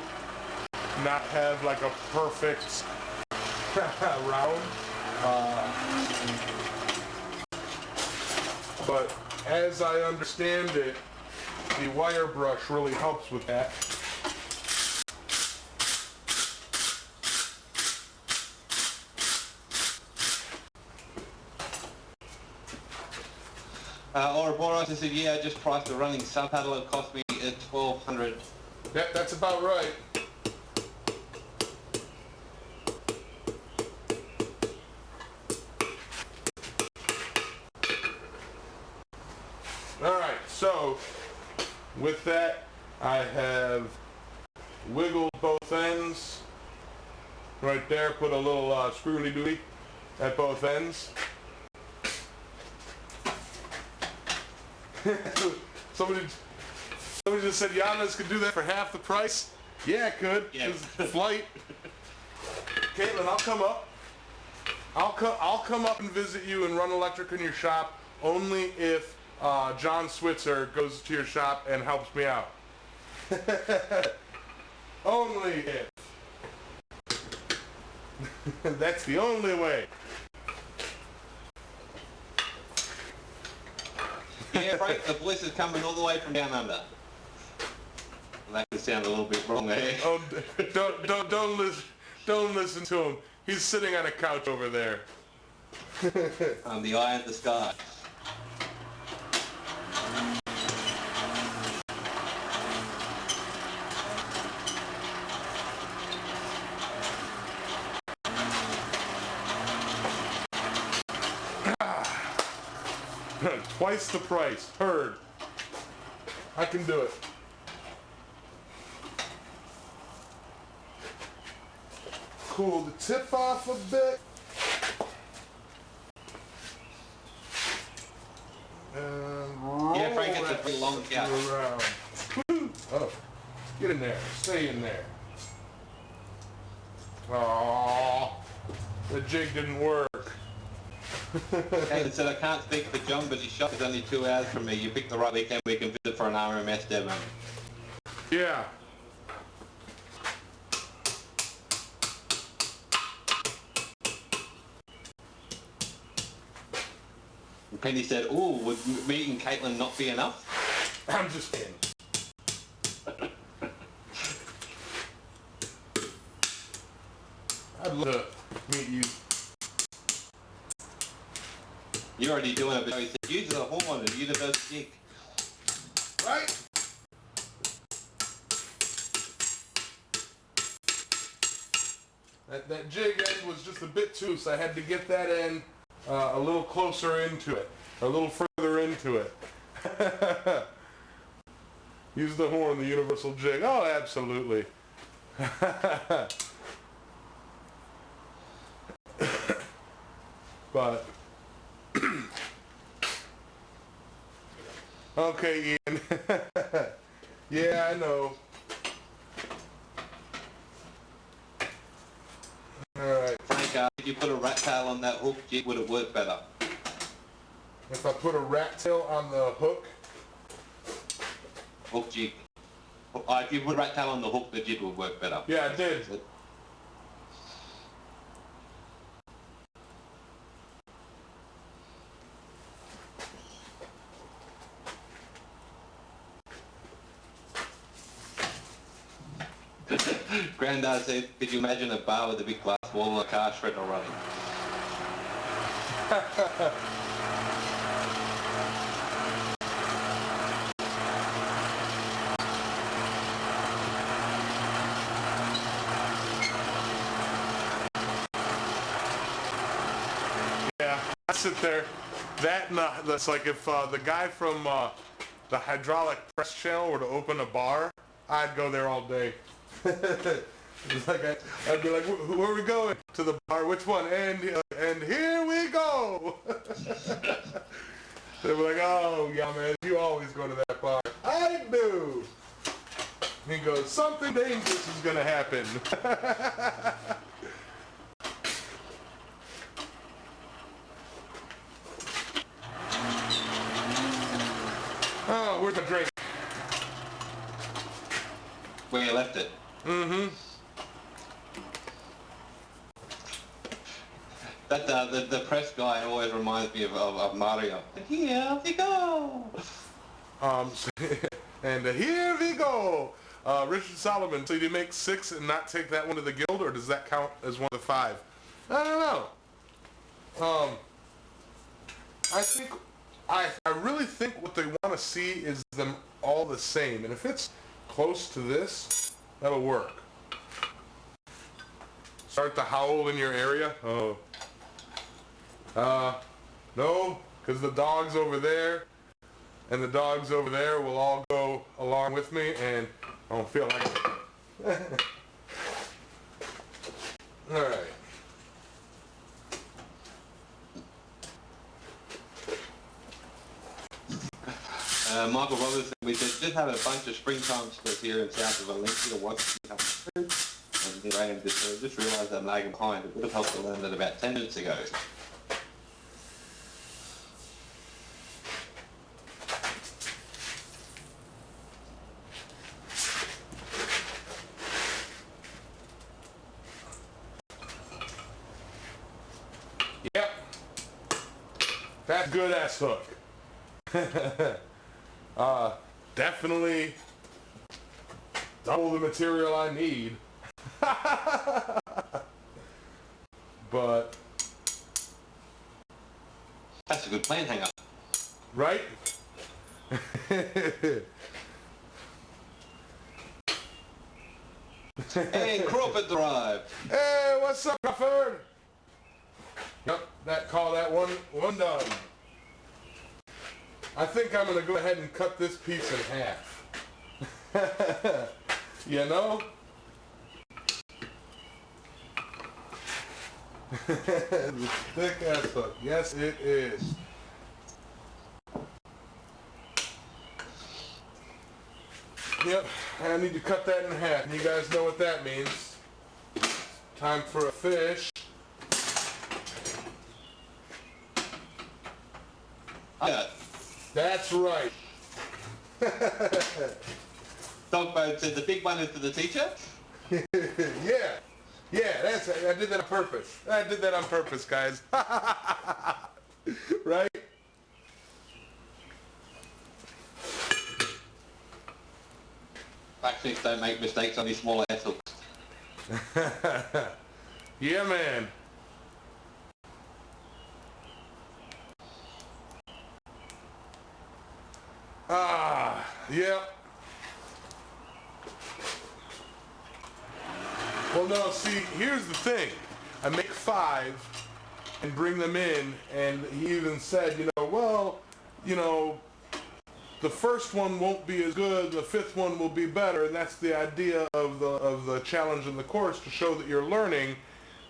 not have like a perfect round. But as I understand it, the wire brush really helps with that. Ouroboros, I said, yeah, I just priced a running sub paddle. It cost me $1,200. That's about right. Alright, so with that, I have wiggled both ends right there, put a little screwy doody at both ends. Somebody just said Yamez could do that for half the price. Yeah, it could. Yeah. Flight. Caitlin, I'll come up. I'll come up and visit you and run electric in your shop only if John Switzer goes to your shop and helps me out. Only if. That's the only way. Yeah, Frank, the voice is coming all the way from down under. That could sound a little bit wrong there. Oh, don't listen to him. He's sitting on a couch over there. I'm the eye of the sky. Twice the price. Heard. I can do it. Cool the tip off a bit. And Yeah, Frank, it's a pretty long couch. around. Oh, get in there. Stay in there. Oh, the jig didn't work. Hey, said I can't speak for John, but his shop is only 2 hours from me. You pick the right weekend we can visit for an RMS demo. Yeah. And Penny said, ooh, would me and Caitlin not be enough? I'm just kidding. I'd love to meet you. You're already doing it, but he said, use the horn and universe jig. Right? That jig end was just a bit too, so I had to get that end a little closer into it, a little further into it. Use the horn, the universal jig. Oh, absolutely. But okay, Ian. Yeah, I know. All right. Frank, if you put a rat tail on that hook jig, would it work better? if I put a rat tail on the hook. Hook jig. If you put rat tail on the hook, the jig will work better. Yeah, I did. Grandad said, could you imagine a bar with a big glass wall and a car shredder running? Yeah, I sit there. That and that's like if the guy from the hydraulic press channel were to open a bar, I'd go there all day. It's like I'd be like, where are we going? To the bar? Which one? And here we go. They'd be like, oh yeah, man, you always go to that bar. I do. And he goes, something dangerous is gonna happen. Oh, where's the drink? Where you left it? Mm-hmm. That the press guy always reminds me of Mario. Here we go. And here we go. Richard Solomon. So did you make 6 and not take that one to the guild, or does that count as one of the 5? I don't know. I think I really think what they want to see is them all the same, and if it's close to this, that'll work. Start to howl in your area. Oh. No, because the dogs over there and the dogs over there will all go along with me, and I don't feel like it. All right. Michael Robertson, we just had a bunch of springtime stuff here in south of Valencia watching and I just realised I'm lagging behind. It would have helped to learn that about 10 minutes ago. Yep. That's good ass hook. Definitely double the material I need. But that's a good plan, hang up. Right? Hey, Crawford arrived. Hey, what's up, Crawford? Yep, call that one done. I think I'm gonna go ahead and cut this piece in half. You know? Thick ass hook. Yes, it is. Yep, I need to cut that in half. And you guys know what that means. Time for a fish. Yeah. That's right. Dogboat said the big one is for the teacher. Yeah. Yeah, that's it. I did that on purpose. Guys. Right? Blacksmiths don't make mistakes on these smaller ass hooks. Yeah, man. Yeah. Well, no, see, here's the thing. I make 5 and bring them in, and he even said, well, the first one won't be as good, the 5th one will be better, and that's the idea of the challenge in the course, to show that you're learning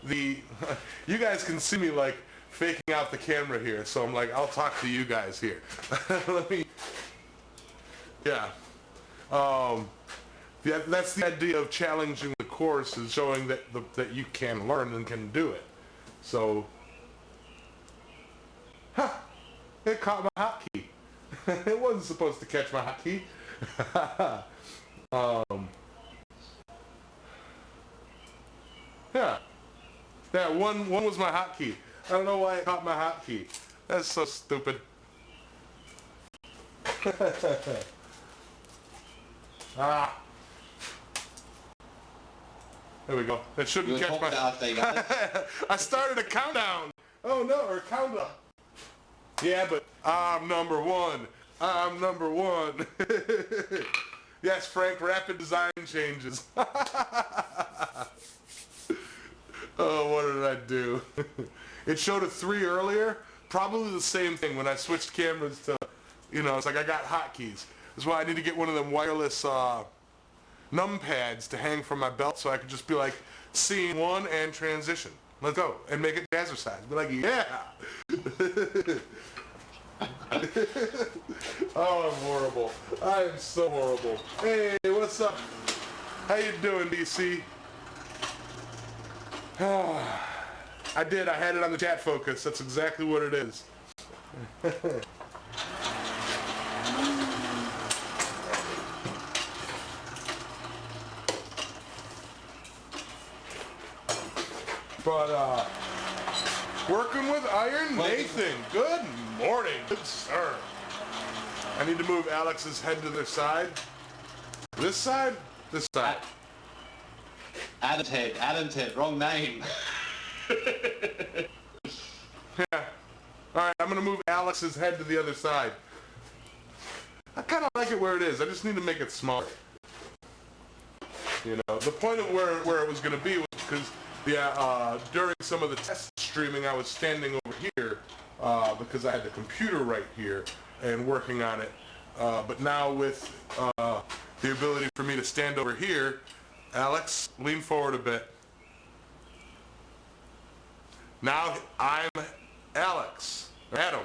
you guys can see me like faking out the camera here, so I'm like, I'll talk to you guys here. Yeah. That's the idea of challenging the course, is showing that you can learn and can do it. So, It caught my hotkey. It wasn't supposed to catch my hotkey. Yeah. That one was my hotkey. I don't know why it caught my hotkey. That's so stupid. Ah. There we go. That shouldn't catch my... I started a countdown. Oh no, or count-up. Yeah, but I'm number one. I'm number one. Yes, Frank, rapid design changes. Oh, what did I do? It showed a 3 earlier. Probably the same thing when I switched cameras to, you know, it's like I got hotkeys. That's why I need to get one of them wireless numpads to hang from my belt so I could just be like, scene 1 and transition. Let's go. And make it jazzercise. Be like, yeah. Oh, I'm horrible. I am so horrible. Hey, what's up? How you doing, DC? I did. I had it on the chat focus. That's exactly what it is. But, working with Iron Nathan. Good morning. Good sir. I need to move Alex's head to the side. This side? This side. Adam's head, wrong name. Yeah. Alright, I'm gonna move Alex's head to the other side. I kinda like it where it is. I just need to make it smaller. You know, the point of where it was gonna be was because during some of the test streaming I was standing over here because I had the computer right here and working on it. But now with the ability for me to stand over here, Alex, lean forward a bit. Now I'm Alex, or Adam.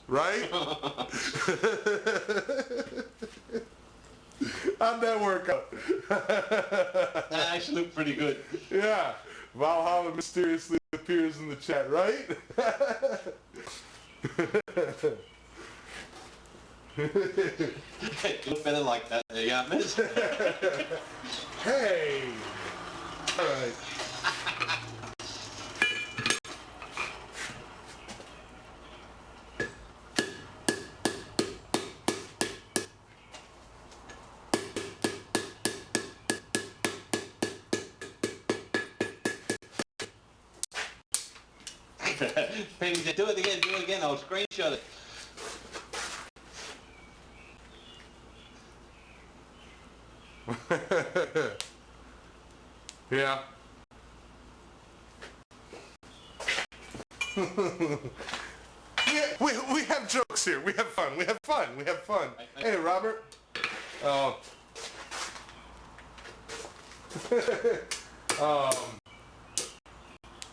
Right? How'd that work out? That actually looked pretty good. Yeah. Valhalla mysteriously appears in the chat, right? You look better like that there, Yamez. Hey! Alright. Penny said, do it again, I'll screenshot it. Yeah. We have jokes here. We have fun. We have fun. We have fun. Hey, Robert.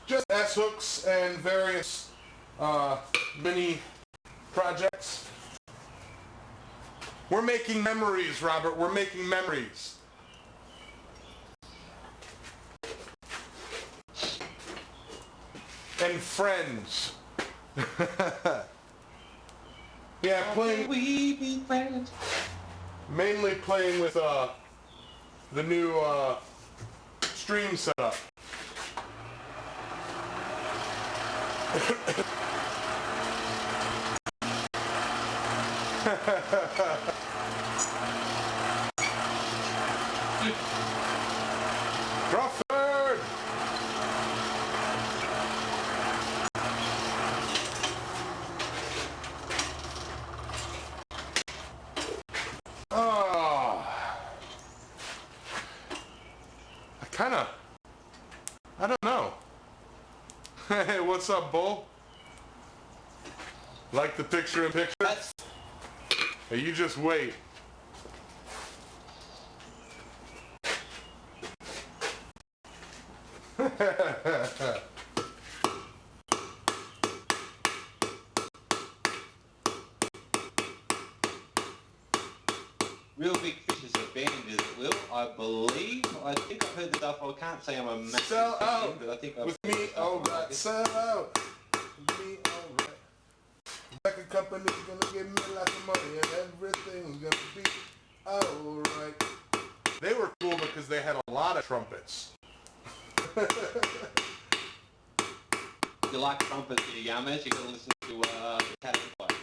Just S-hooks and various mini projects. We're making memories, Robert. We're making memories. And friends. Yeah, playing. We be friends. Mainly playing with the new stream setup. Crawford! Oh. I don't know. Hey, what's up, Bull? Like the picture in picture? Hey, you just wait. Real Big Fish is a band, is it, Will? I believe. I think I've heard the stuff. I can't say I'm a massive Sell fan, out but I think I've with heard me, the stuff alright. like it. Sell out with me, alright. record company's gonna give me lots of money and everything's gonna be alright. They were cool because they had a lot of trumpets. If you like trumpets, Yamez, you can listen to Caratoke.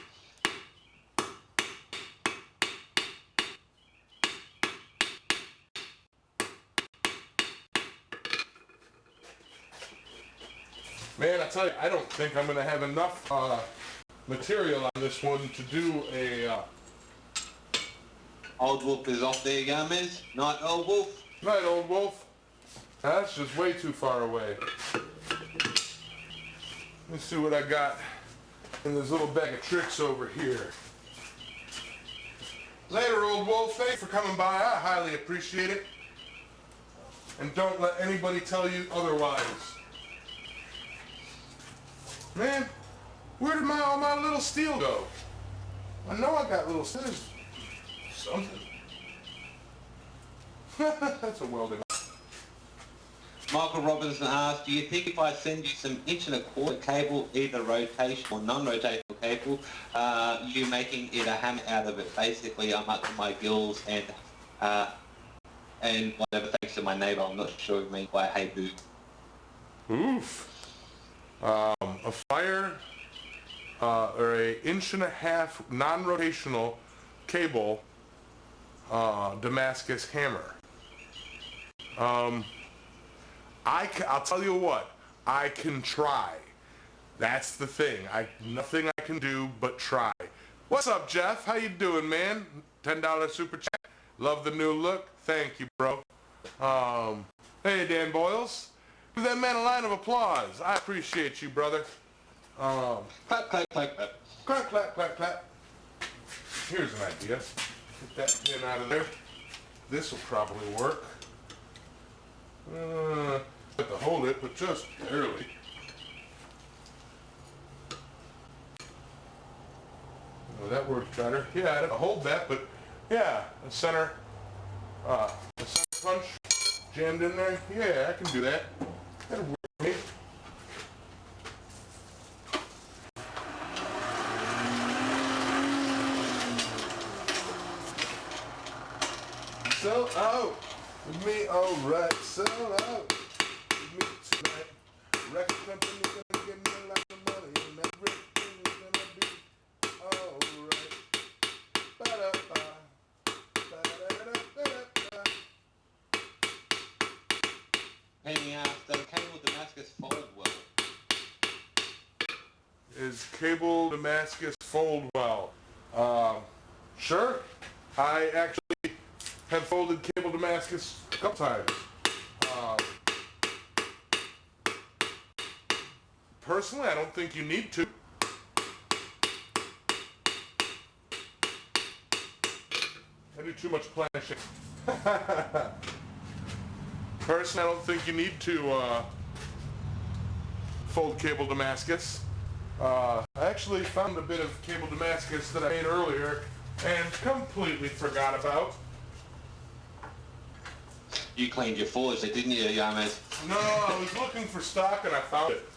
Man, I tell you, I don't think I'm going to have enough material on this one to do a... Old Wolf is off there, Yamez. Night, Old Wolf. Night, Old Wolf. That's just way too far away. Let's see what I got in this little bag of tricks over here. Later, Old Wolf. Thanks for coming by. I highly appreciate it. And don't let anybody tell you otherwise. Man, where did all my little steel go? I know I got little steel. Something. That's a welding. Michael Robinson asked, do you think if I send you some 1.25" cable, either rotational or non-rotational cable, you making it a hammer out of it? Basically, I'm up to my gills and whatever, thanks to my neighbour. I'm not sure what you mean by hey boo. Oof. A fire or a 1.5" non-rotational cable Damascus hammer. I'll tell you what, I can try. That's the thing. Nothing I can do but try. What's up, Jeff? How you doing, man? $10 super chat. Love the new look. Thank you, bro. Hey, Dan Boyles. Give that man a line of applause. I appreciate you, brother. Clap, clap, clap, clap. Clap, clap, clap, clap. Here's an idea. Get that pin out of there. This will probably work. Have to hold it, but just barely. Oh, that works better. Yeah, I have to hold that, but yeah, the center punch jammed in there. Yeah, I can do that. That'll work for me. Sell out with me, alright. Sell out with me tonight. Record company's gonna give me a lot of money and everything's gonna be alright. Ba-da-ba. Ba-da-da-da-da-da. Penny asked, does cable Damascus fold well? Is cable Damascus fold well? Sure. I actually have folded cable Damascus a couple times. Personally, I don't think you need to. I do too much planishing. Personally, I don't think you need to fold cable Damascus. I actually found a bit of cable Damascus that I made earlier and completely forgot about. You cleaned your forge, didn't you, Yamez? No, I was looking for stock and I found it.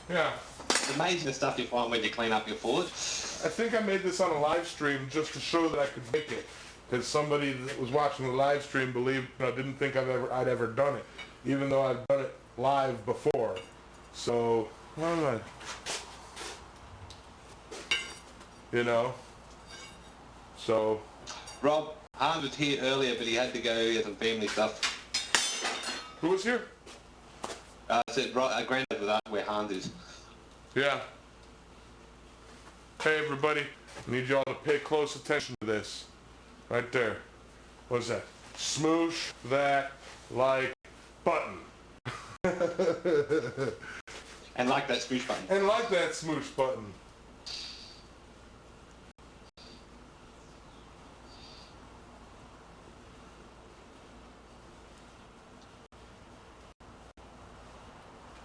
Yeah. It's amazing the stuff you find when you clean up your forge. I think I made this on a live stream just to show that I could make it. Because somebody that was watching the live stream didn't think I'd ever done it. Even though I've done it live before. So, you know. So. Rob, Hans was here earlier, but he had to go get some family stuff. Who was here? I said, Granddad was asked where Hans is. Yeah. Hey, everybody. I need y'all to pay close attention to this. Right there. What is that? Smoosh that like button. And like that smoosh button. And like that smoosh button.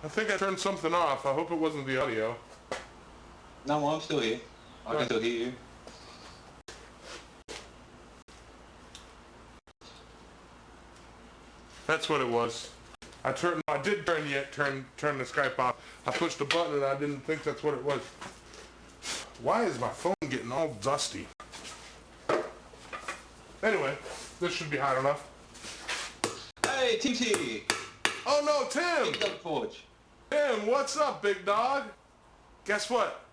I think I turned something off. I hope it wasn't the audio. No, I'm still here. I can still hear you. That's what it was. I did turn the Skype off. I pushed the button and I didn't think that's what it was. Why is my phone getting all dusty? Anyway, this should be hot enough. Hey, TT! Oh no, Tim! Big Dog Forge. Tim, what's up, big dog? Guess what?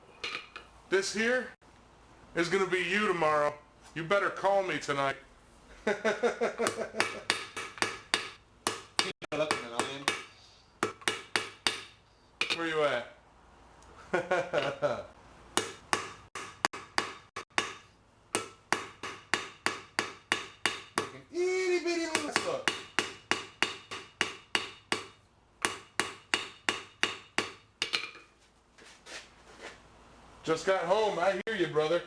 This here is gonna be you tomorrow. You better call me tonight. You're looking than I am. Where you at? Looking itty bitty little stuff. Just got home. I hear you, brother.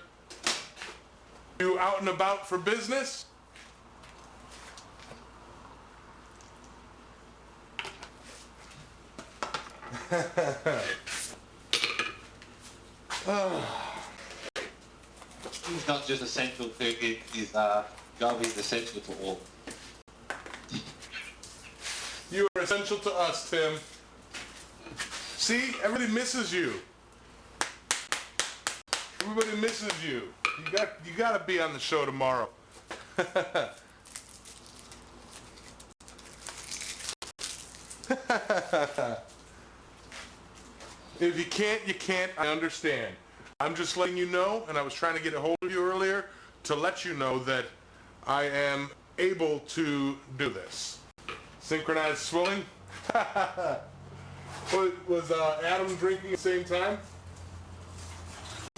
You out and about for business? He's not just essential to his job, he's essential to all. You are essential to us, Tim. See, everybody misses you. Everybody misses you. You gotta be on the show tomorrow. If you can't, you can't. I understand. I'm just letting you know, and I was trying to get a hold of you earlier to let you know that I am able to do this. Synchronized swilling. Was Adam drinking at the same time?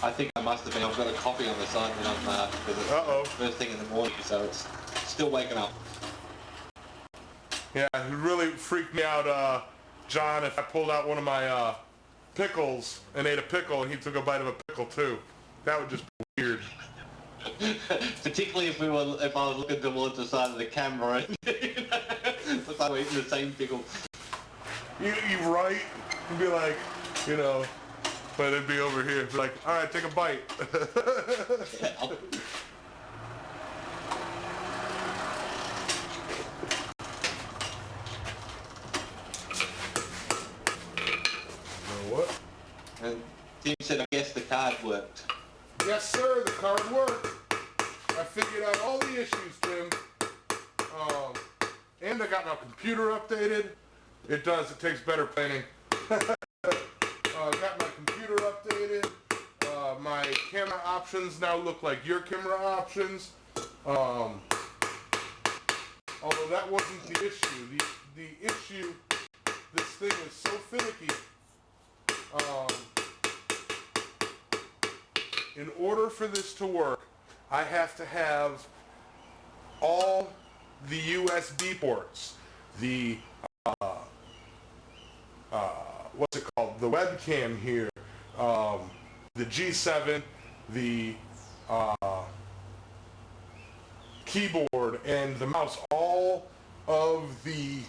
I think I must have been. I've got a coffee on the side when I'm first thing in the morning, so it's still waking up. Yeah, it really freaked me out, John, if I pulled out one of my pickles and ate a pickle and he took a bite of a pickle too. That would just be weird. Particularly if I was looking towards the side of the camera and looks like we're eating the same pickle. You right? You'd be like, you know, but it'd be over here. It'd be like, all right, take a bite. What? And Tim said, I guess the card worked. Yes, sir, the card worked. I figured out all the issues, Tim. And I got my computer updated. It does, it takes better planning. Got my computer updated. My camera options now look like your camera options. Although that wasn't the issue. The issue, this thing is so finicky. In order for this to work, I have to have all the USB ports, the what's it called, the webcam here, the G7, the keyboard, and the mouse, all of the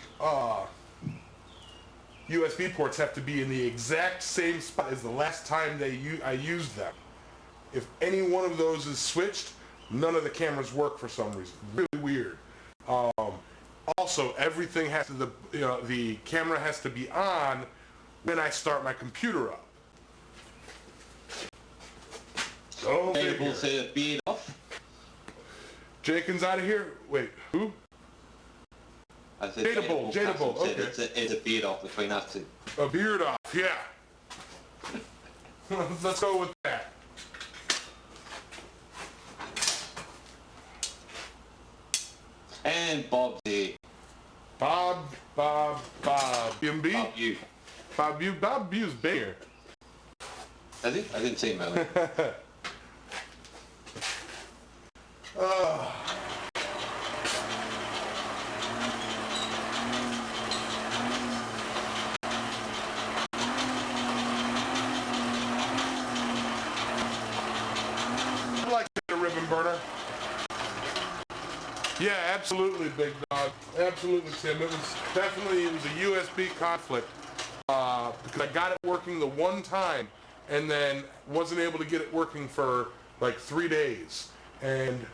USB ports have to be in the exact same spot as the last time I used them. If any one of those is switched, none of the cameras work for some reason. Really weird. Also, everything has to, the camera has to be on when I start my computer up. Oh, Able to beard off. Jenkins out of here? Wait, who? I said Jadable, okay. It's a beard off between us two. A beard off, yeah. Let's go with that. And Bob's here. Bob. BMB? Bob, you. Bob Bu's been here. Has he? I didn't see him earlier. I'd like to get a ribbon burner. Yeah, absolutely, big dog. Absolutely, Tim. It was a USB conflict because I got it working the one time and then wasn't able to get it working for like 3 days. And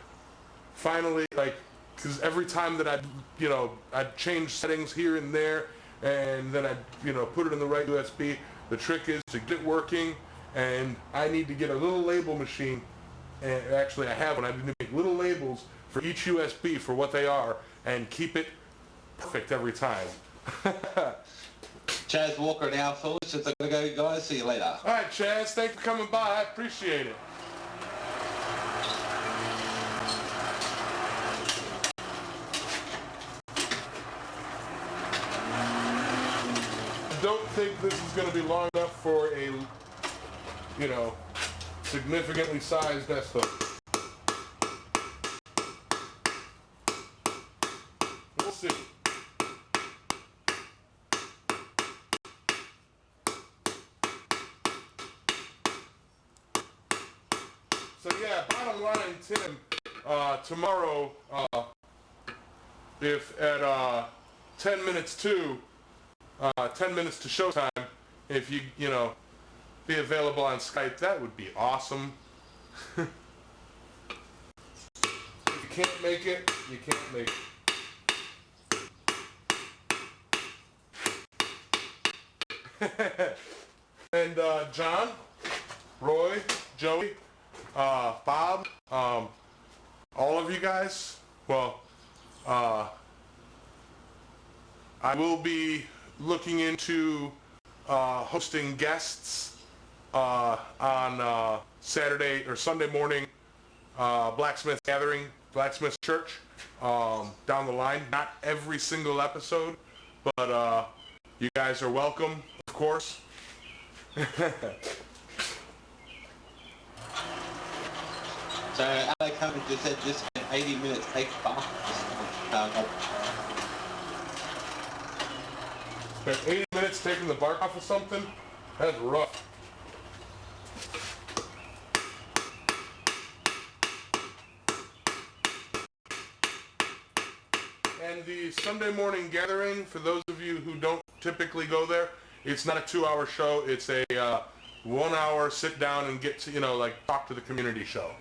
finally, like, because every time that I'd change settings here and there, and then I, put it in the right USB. The trick is to get it working, and I need to get a little label machine. And actually, I have one. I need to make little labels for each USB for what they are, and keep it perfect every time. Chaz Walker and Al Phillips, just gotta go, guys. See you later. All right, Chaz. Thanks for coming by. I appreciate it. I don't think this is going to be long enough for a, significantly sized desktop. We'll see. So yeah, bottom line, Tim, tomorrow, if at 10 minutes to 10 minutes to showtime, if you be available on Skype, that would be awesome. If you can't make it, you can't make it. And John, Roy, Joey, Bob, all of you guys, well, I will be looking into hosting guests on Saturday or Sunday morning blacksmith gathering, blacksmith church down the line. Not every single episode, but you guys are welcome, of course. So Alex Cummings just said this 80 minutes take bath. Spent 80 minutes taking the bark off of something? That's rough. And the Sunday morning gathering, for those of you who don't typically go there, it's not a 2-hour show. It's a 1-hour sit down and get to, talk to the community show.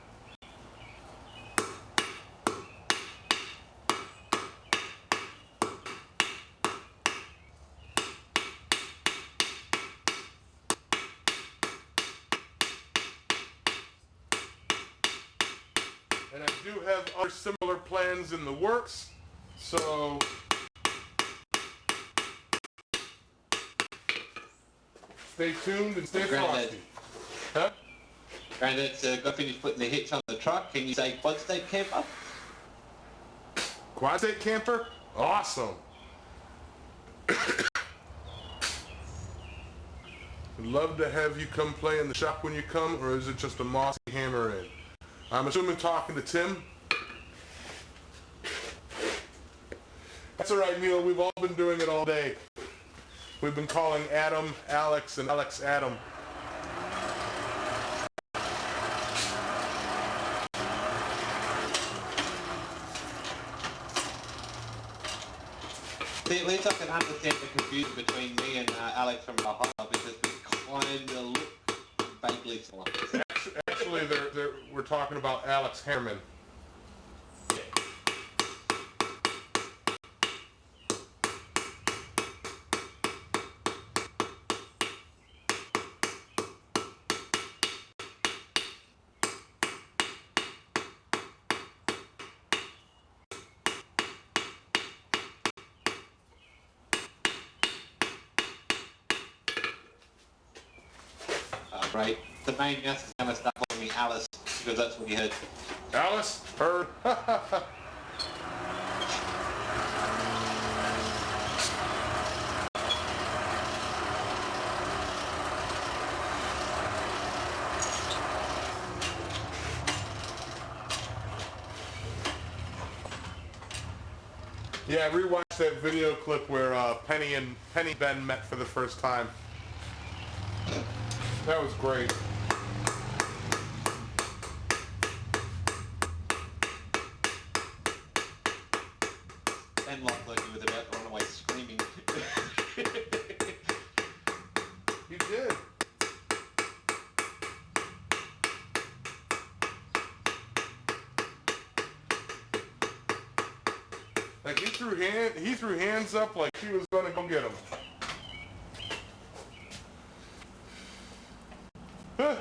And I do have other similar plans in the works, so stay tuned and stay frosty. Huh? Grandad's got finished putting the hitch on the truck. Can you say quad state camper? Quad state camper? Awesome. I'd love to have you come play in the shop when you come, or is it just a mossy hammer in? I'm assuming talking to Tim. That's all right, Neil. We've all been doing it all day. We've been calling Adam Alex and Alex Adam. See, at least I can understand the confusion between me and Alex from Ohio, because we kind of look vaguely similar. Actually, we're talking about Alex Harriman. Right. The main mouse is going to start calling me Alice, because that's what he heard. Alice? Heard? Yeah, I rewatched that video clip where Penny and Ben met for the first time. That was great. Ben looked like he was about to run away screaming. He did. Like he threw hands up like he was gonna go get him. I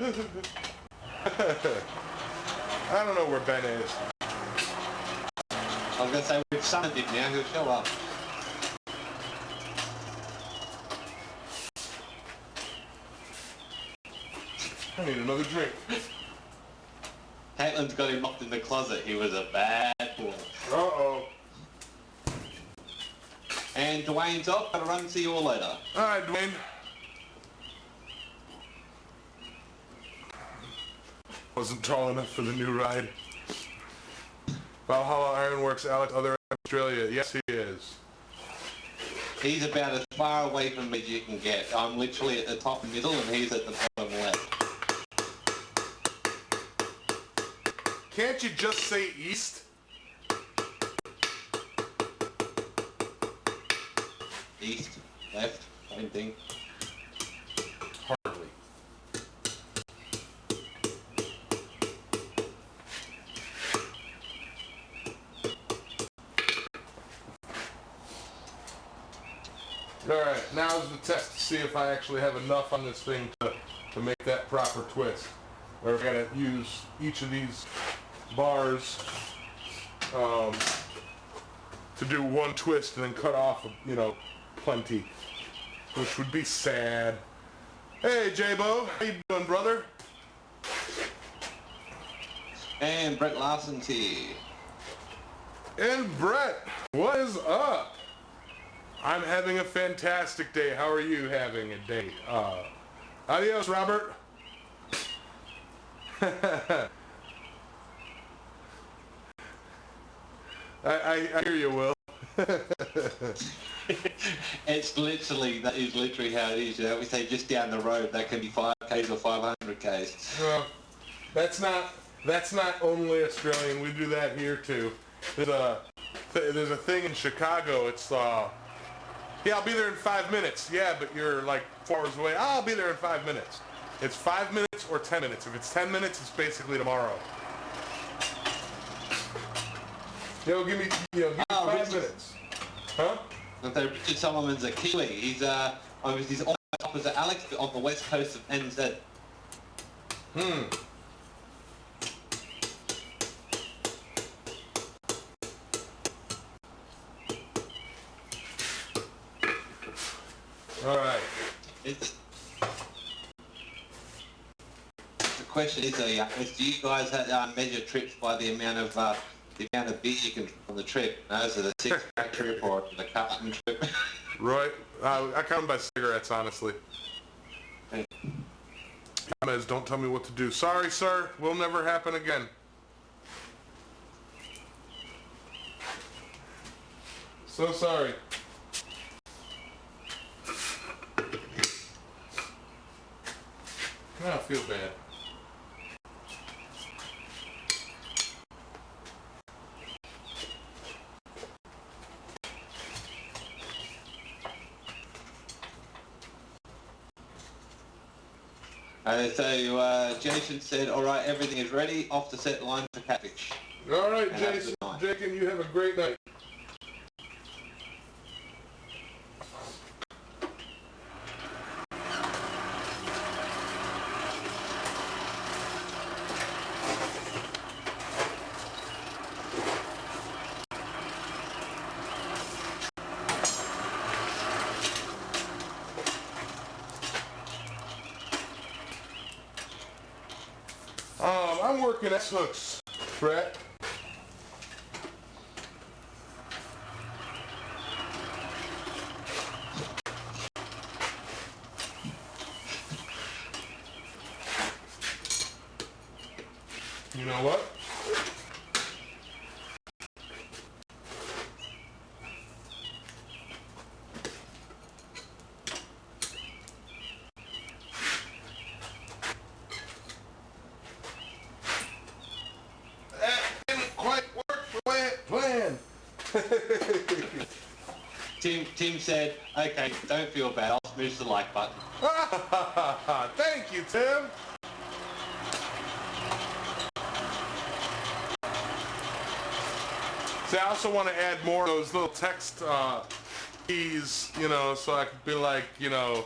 don't know where Ben is. I was gonna say we've summoned him now. He'll show up. I need another drink. Caitlin's got him locked in the closet. He was a bad boy. Uh-oh. And Dwayne's off. Gotta run. See you all later. All right, Dwayne. Wasn't tall enough for the new ride. Valhalla Ironworks, Alex, other Australia. Yes, he is. He's about as far away from me as you can get. I'm literally at the top middle and he's at the bottom left. Can't you just say east? East, left, same thing. Hardly. Alright, now's the test to see if I actually have enough on this thing to make that proper twist. Where I gotta use each of these bars to do one twist and then cut off, you know, plenty. Which would be sad. Hey, J-Bo, how you doing, brother? And Brett Larson's here. And Brett, what is up? I'm having a fantastic day. How are you having a day? Adios, Robert. I hear you, Will. That is literally how it is. You know, we say just down the road, that can be 5Ks or 500Ks. That's not only Australian. We do that here too. There's a thing in Chicago. It's yeah, I'll be there in 5 minutes. Yeah, but you're like 4 hours away. I'll be there in 5 minutes. It's 5 minutes or 10 minutes. If it's 10 minutes, it's basically tomorrow. Give me 5 minutes. Huh? So Richard Solomon's a Kiwi. He's almost opposite Alex, but on the west coast of NZ. All right. The question is, do you guys measure trips by the amount of beer you can on the trip? Is it a 6-pack trip or the carton trip? Right. I count by cigarettes, honestly. Yamez, don't tell me what to do. Sorry, sir. Will never happen again. So sorry. I feel bad. So Jason said, all right, everything is ready. Off the set line for catfish. All right, Jason. Jacob, you have a great night. I'm working at hooks, Brett. You know what? Tim said, okay, don't feel bad, I'll smoosh the like button. Thank you, Tim. See, I also want to add more of those little text keys, you know, so I could be like, you know,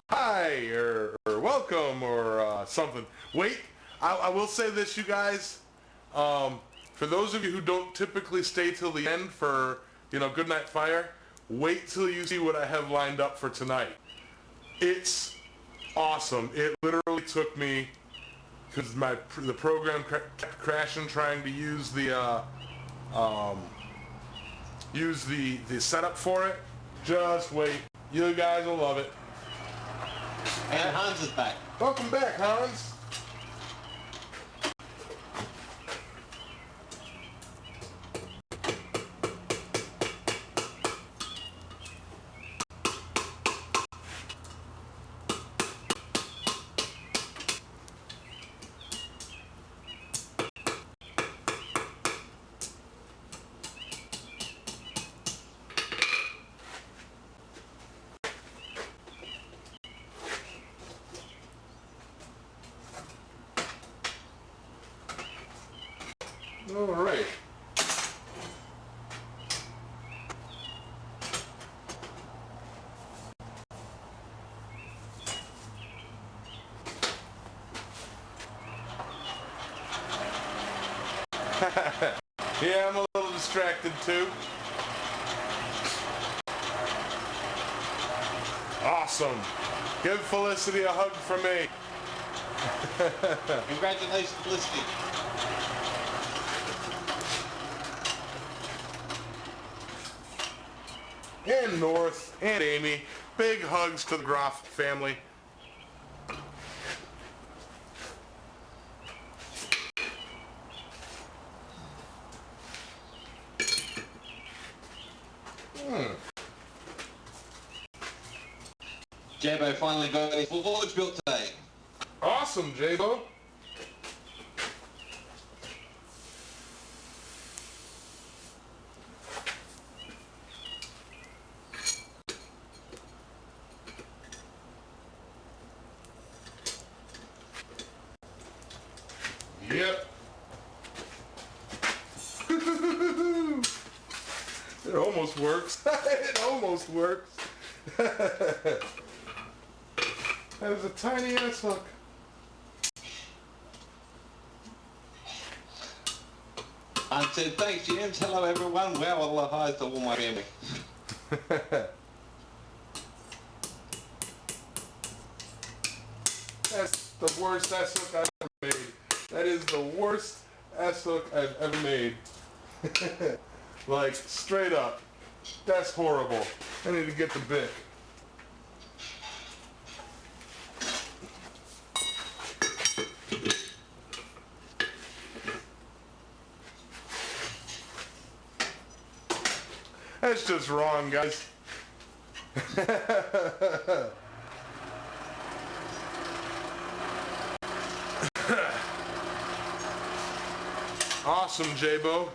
hi, or welcome, or something. Wait, I will say this, you guys. For those of you who don't typically stay till the end for, you know, Good Night Fire, wait till you see what I have lined up for tonight. It's awesome. It literally took me, because the program kept crashing trying to use the setup for it. Just wait. You guys will love it. And Hans is back. Welcome back, Hans. All right. Yeah, I'm a little distracted too. Awesome. Give Felicity a hug from me. Congratulations, Felicity. And North and Amy. Big hugs to the Groff family. Jabo finally got his forge built today. Awesome, J-Bo. Yep. It almost works. It almost works. That was a tiny ass hook. I said, thanks, James. Hello, everyone. Wow, Allah highs to all my family. That's the worst ass hook I've ever made. That is the worst ass hook I've ever made. Like, straight up. That's horrible. I need to get the Bic. That's just wrong, guys. Awesome, J-Bo.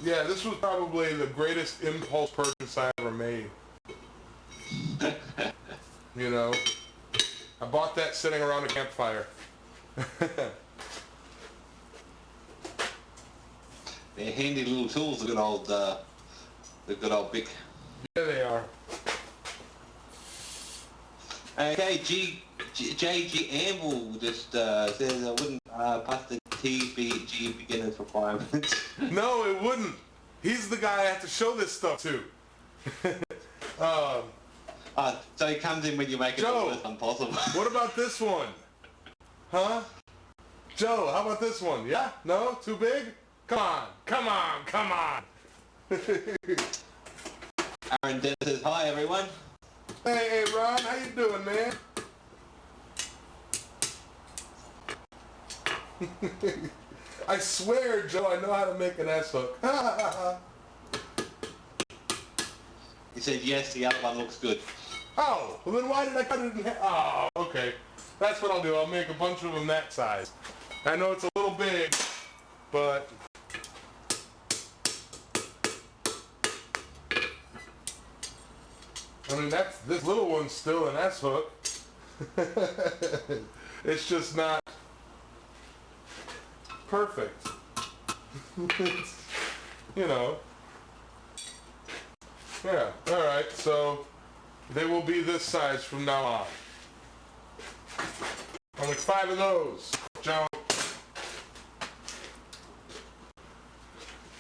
Yeah, this was probably the greatest impulse purchase I ever made. You know, I bought that sitting around a campfire. They're handy little tools, the good old Bic. Yeah, they are. Okay, JG Amble just says I wouldn't pass the TBG beginner's requirements. No, it wouldn't. He's the guy I have to show this stuff to. So he comes in when you make it almost impossible. What about this one? Huh? Joe, how about this one? Yeah? No? Too big? Come on, come on, come on. Aaron Dennis says, hi everyone. Hey, Ron, how you doing, man? I swear, Joe, I know how to make an S-hook. He said, yes, the other one looks good. Oh, well then why did I cut it in half? Oh, okay. That's what I'll do. I'll make a bunch of them that size. I know it's a little big, but... I mean, this little one's still an S-hook. It's just not perfect. It's, you know. Yeah, alright, so they will be this size from now on. Only 5 of those, Joe.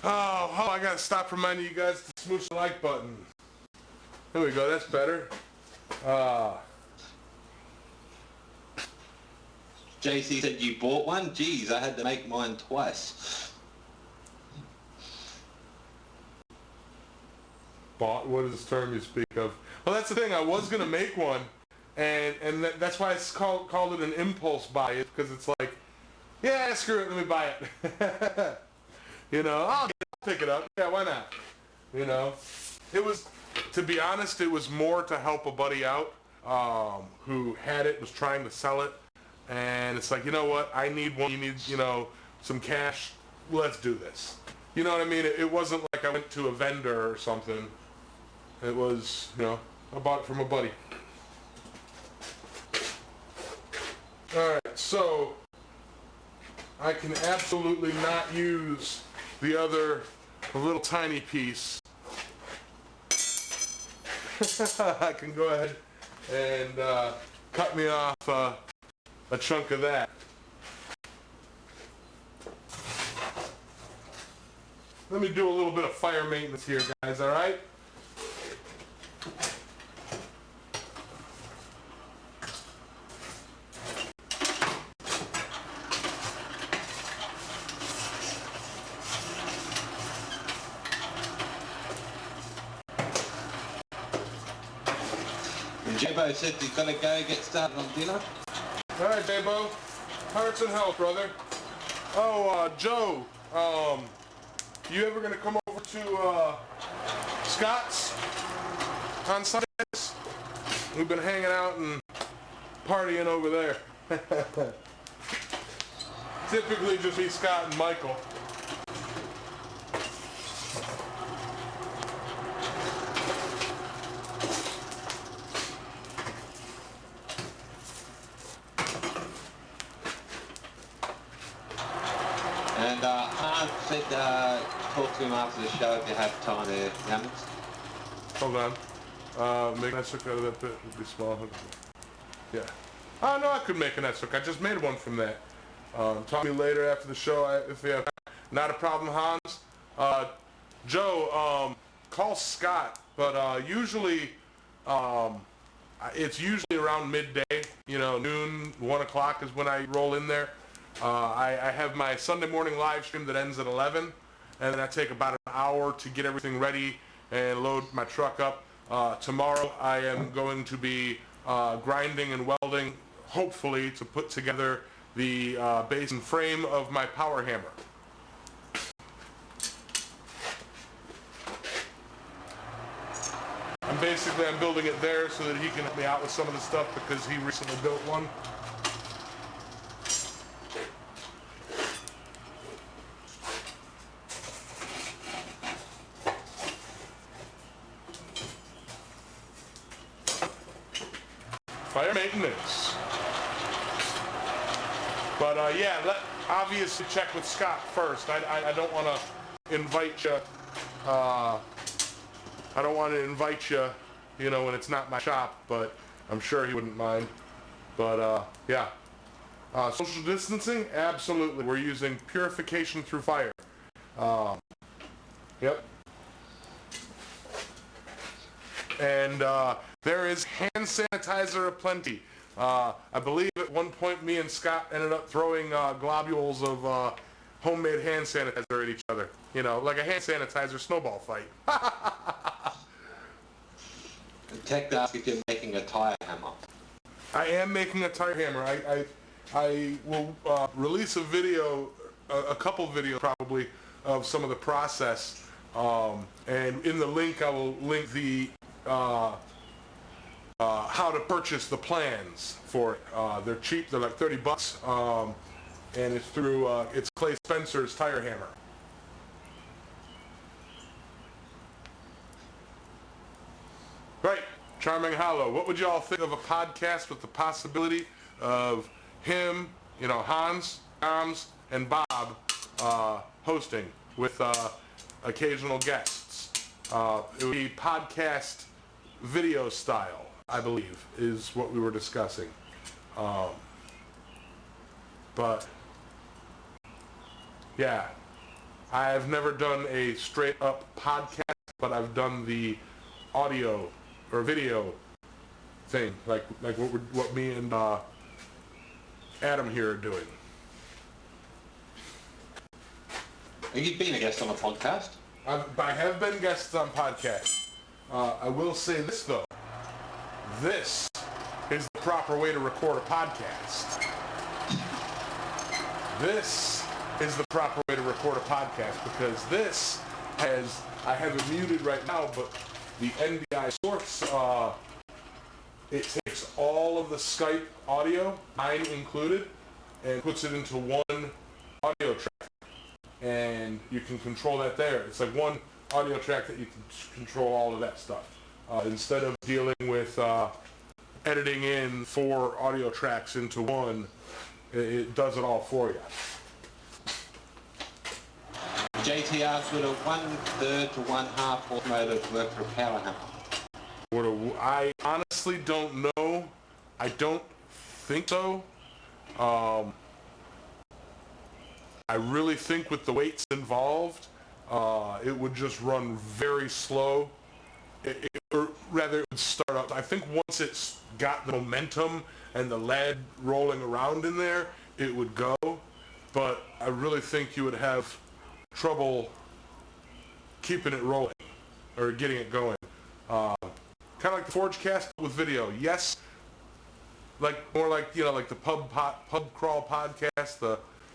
Oh, I gotta stop reminding you guys to smoosh the like button. There we go, that's better. JC said you bought one? Geez, I had to make mine twice. Bought? What is this term you speak of? Well, that's the thing, I was gonna make one, and that's why it's called it an impulse buy, because it's like, yeah, screw it, let me buy it. You know, I'll pick it up. Yeah, why not? You know, it was, to be honest, it was more to help a buddy out who had it, was trying to sell it, and it's like, you know what? I need one. You need, you know, some cash. Let's do this. You know what I mean? It wasn't like I went to a vendor or something. It was, you know, I bought it from a buddy. All right, so I can absolutely not use the other little tiny piece. I can go ahead and cut me off a chunk of that. Let me do a little bit of fire maintenance here, guys, all right? Jebo said he's got to go get started on dinner. All right, Jebo. Hearts and health, brother. Oh, Joe, you ever gonna come over to Scott's on Sundays? We've been hanging out and partying over there. Typically just be Scott and Michael. And Hans said talk to him after the show if you have time there, Yamez. Hold on. Make an S-hook out of that bit would be small. Yeah. Oh, no, I could make an S-hook. I just made one from that. Talk to me later after the show if you have time. Not a problem, Hans. Joe, call Scott, but usually it's usually around midday, you know, noon, 1 o'clock is when I roll in there. I have my Sunday morning live stream that ends at 11, and then I take about an hour to get everything ready and load my truck up. Tomorrow I am going to be grinding and welding, hopefully, to put together the base and frame of my power hammer. I'm building it there so that he can help me out with some of the stuff because he recently built one. Fire maintenance. But yeah, obviously check with Scott first. I don't want to invite you. I don't want to invite you, you know, when it's not my shop, but I'm sure he wouldn't mind. But yeah. Social distancing? Absolutely. We're using purification through fire. Yep. And there is hand sanitizer aplenty. I believe at one point me and Scott ended up throwing globules of homemade hand sanitizer at each other. You know, like a hand sanitizer snowball fight. Tech asked if you're making a tire hammer. I am making a tire hammer. I will release a video, a couple videos probably, of some of the process. And in the link I will link the how to purchase the plans for it. They're cheap. They're like $30. And it's through it's Clay Spencer's tire hammer. Right. Charming Hollow. What would y'all think of a podcast with the possibility of him, Hans, Toms, and Bob hosting with occasional guests? It would be podcast video style, I believe, is what we were discussing. But yeah, I've never done a straight up podcast, but I've done the audio or video thing, like what me and Adam here are doing. You've been a guest on a podcast? I have been guests on podcasts. I will say this though. This is the proper way to record a podcast. This is the proper way to record a podcast because this has, I have it muted right now, but the NDI source, it takes all of the Skype audio, mine included, and puts it into one audio track. And you can control that there. It's like one audio track that you can control all of that stuff. Instead of dealing with editing in 4 audio tracks into one, it does it all for you. JT asked, would a 1/3 to 1/2 horse motor work for a power hammer? I honestly don't know. I don't think so. I really think with the weights involved, it would just run very slow. Or rather, it would start up. I think once it's got the momentum and the lead rolling around in there, it would go. But I really think you would have trouble keeping it rolling or getting it going. Kind of like the Forge cast with video. Yes, more like like the pub crawl podcast,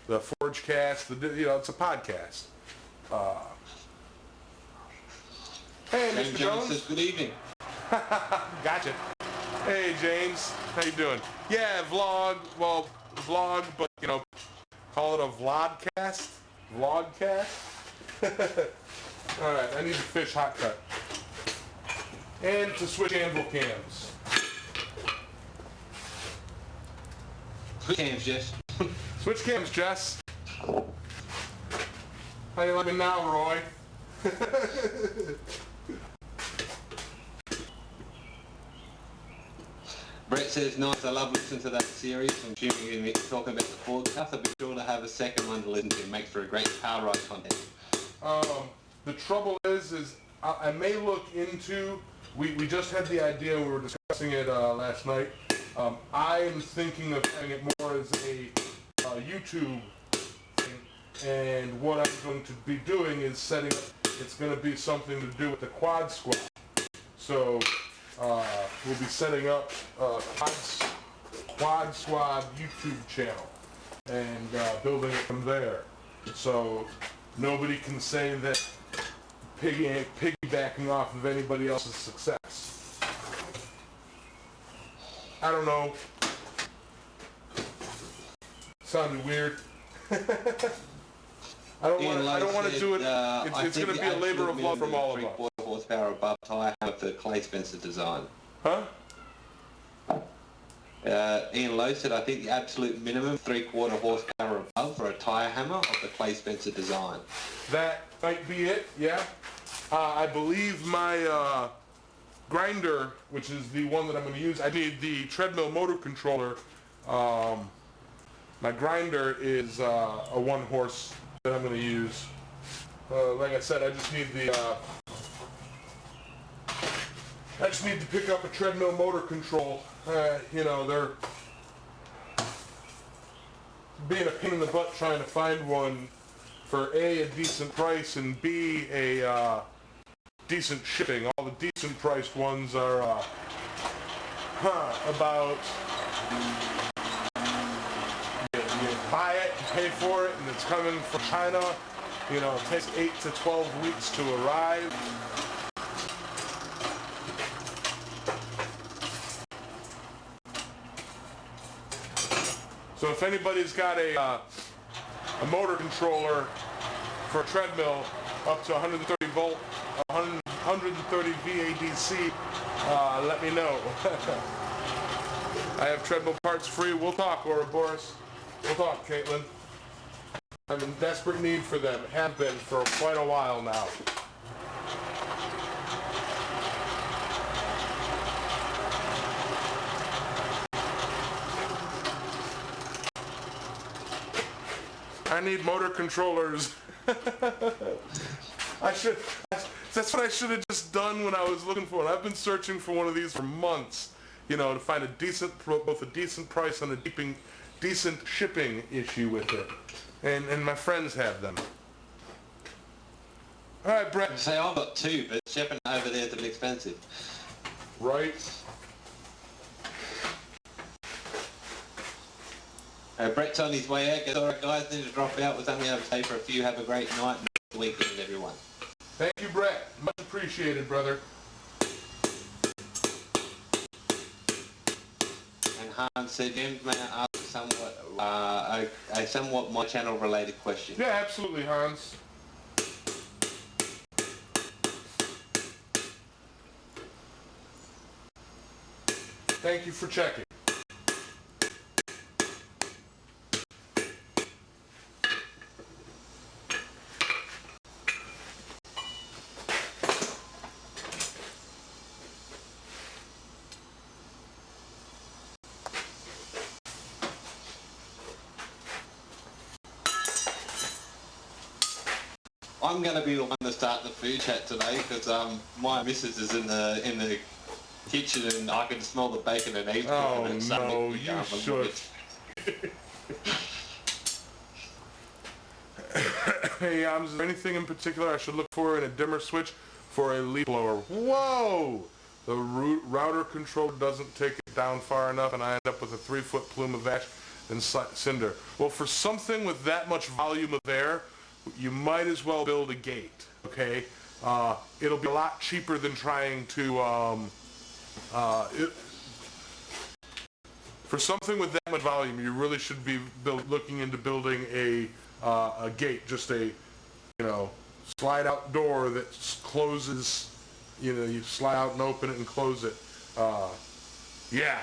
the Forge cast. It's a podcast. Hey, Mr. Jones. Says, good evening. Gotcha. Hey, James. How you doing? Yeah, vlog, but, call it a vlogcast. Vlogcast. All right, I need a fish hot cut. And to switch anvil cams. Switch cams, Jess. Switch cams, Jess. How you like me now, Roy? Brett says, nice, I love listening to that series. I'm assuming you're going to be talking about the forecast. I'll be sure to have a second one to listen to. It makes for a great power ride content. The trouble is I may look into, we just had the idea, we were discussing it last night. I am thinking of having it more as a YouTube thing. And what I'm going to be doing is setting up, it's going to be something to do with the Quad Squad. So we'll be setting up Quad Squad YouTube channel and building it from there. So nobody can say that piggybacking off of anybody else's success. I don't know. Sounded weird. I don't want to do it. It's going to be a labor of love from all of us. 3/4 horsepower above tyre hammer for Clay Spencer design. Huh? Ian Lowe said, I think the absolute minimum 3/4 horsepower above for a tyre hammer of the Clay Spencer design. That might be it, yeah. I believe my grinder, which is the one that I'm going to use, I need the treadmill motor controller. My grinder is a 1 horse that I'm going to use. Like I said, I just need to pick up a treadmill motor control. They're being a pain in the butt trying to find one for A, a decent price, and B, a decent shipping. All the decent priced ones are about, you buy it, you pay for it, and it's coming from China. It takes 8 to 12 weeks to arrive. So if anybody's got a motor controller for a treadmill up to 130 volt, 130 VADC, let me know. I have treadmill parts free. We'll talk, or Boris. We'll talk, Caitlin. I'm in desperate need for them. Have been for quite a while now. I need motor controllers. That's what I should have just done when I was looking for one. I've been searching for one of these for months, you know, to find both a decent price and a decent shipping issue with it. And my friends have them. All right, Brett. Say I've got two, but shipping over there is a bit expensive. Right. Brett's on his way out. All right, guys, need to drop out. Was only able to stay for a few. Have a great night and good weekend, everyone. Thank you, Brett. Much appreciated, brother. And Hans said, James, may I ask a somewhat my channel related question? Yeah, absolutely, Hans. Thank you for checking. I'm going to be the one to start the food chat today because my missus is in the kitchen and I can smell the bacon and eggs. Oh no, you should. Hey, is there anything in particular I should look for in a dimmer switch for a leaf blower? Whoa! The router control doesn't take it down far enough and I end up with a 3-foot plume of ash and cinder. Well, for something with that much volume of air, you might as well build a gate, okay? It'll be a lot cheaper than trying to, for something with that much volume, you really should be looking into building a gate, just a, you know, slide out door that closes, you know, you slide out and open it and close it. Yeah,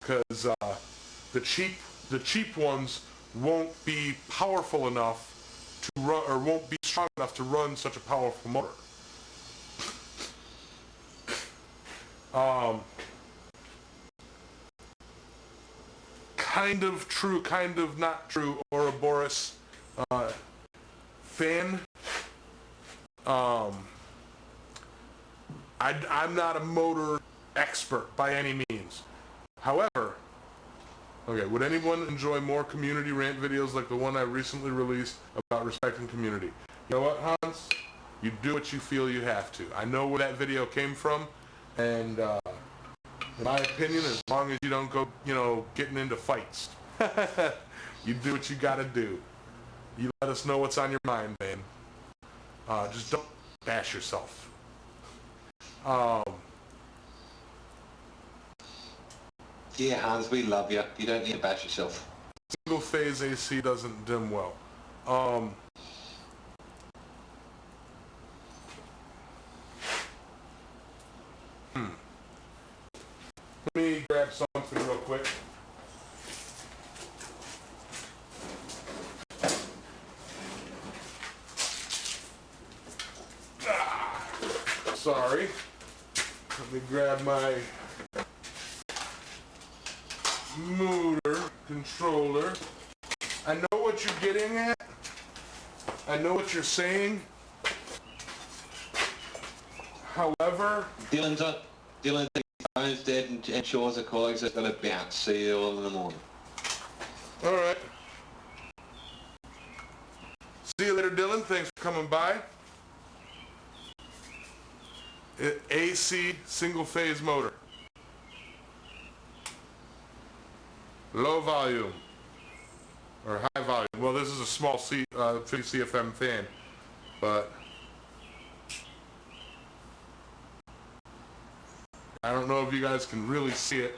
because the cheap ones won't be powerful enough to run, or won't be strong enough to run such a powerful motor. Kind of true, kind of not true, Ouroboros fan. I'm not a motor expert by any means. However, okay, would anyone enjoy more community rant videos like the one I recently released about respecting community? You know what, Hans? You do what you feel you have to. I know where that video came from, and in my opinion, as long as you don't go, you know, getting into fights, you do what you gotta do. You let us know what's on your mind, man. Just don't bash yourself. Yeah, Hans, we love you. You don't need to bash yourself. Single phase AC doesn't dim well. Let me grab something real quick. Sorry. Let me grab my motor controller. I know what you're getting at. I know what you're saying. However, Dylan's phone's dead and Shaw's colleagues are going to bounce. See you all in the morning. All right. See you later, Dylan. Thanks for coming by. AC single-phase motor. Low volume. Or high volume. Well, this is a small 50 CFM fan. But I don't know if you guys can really see it.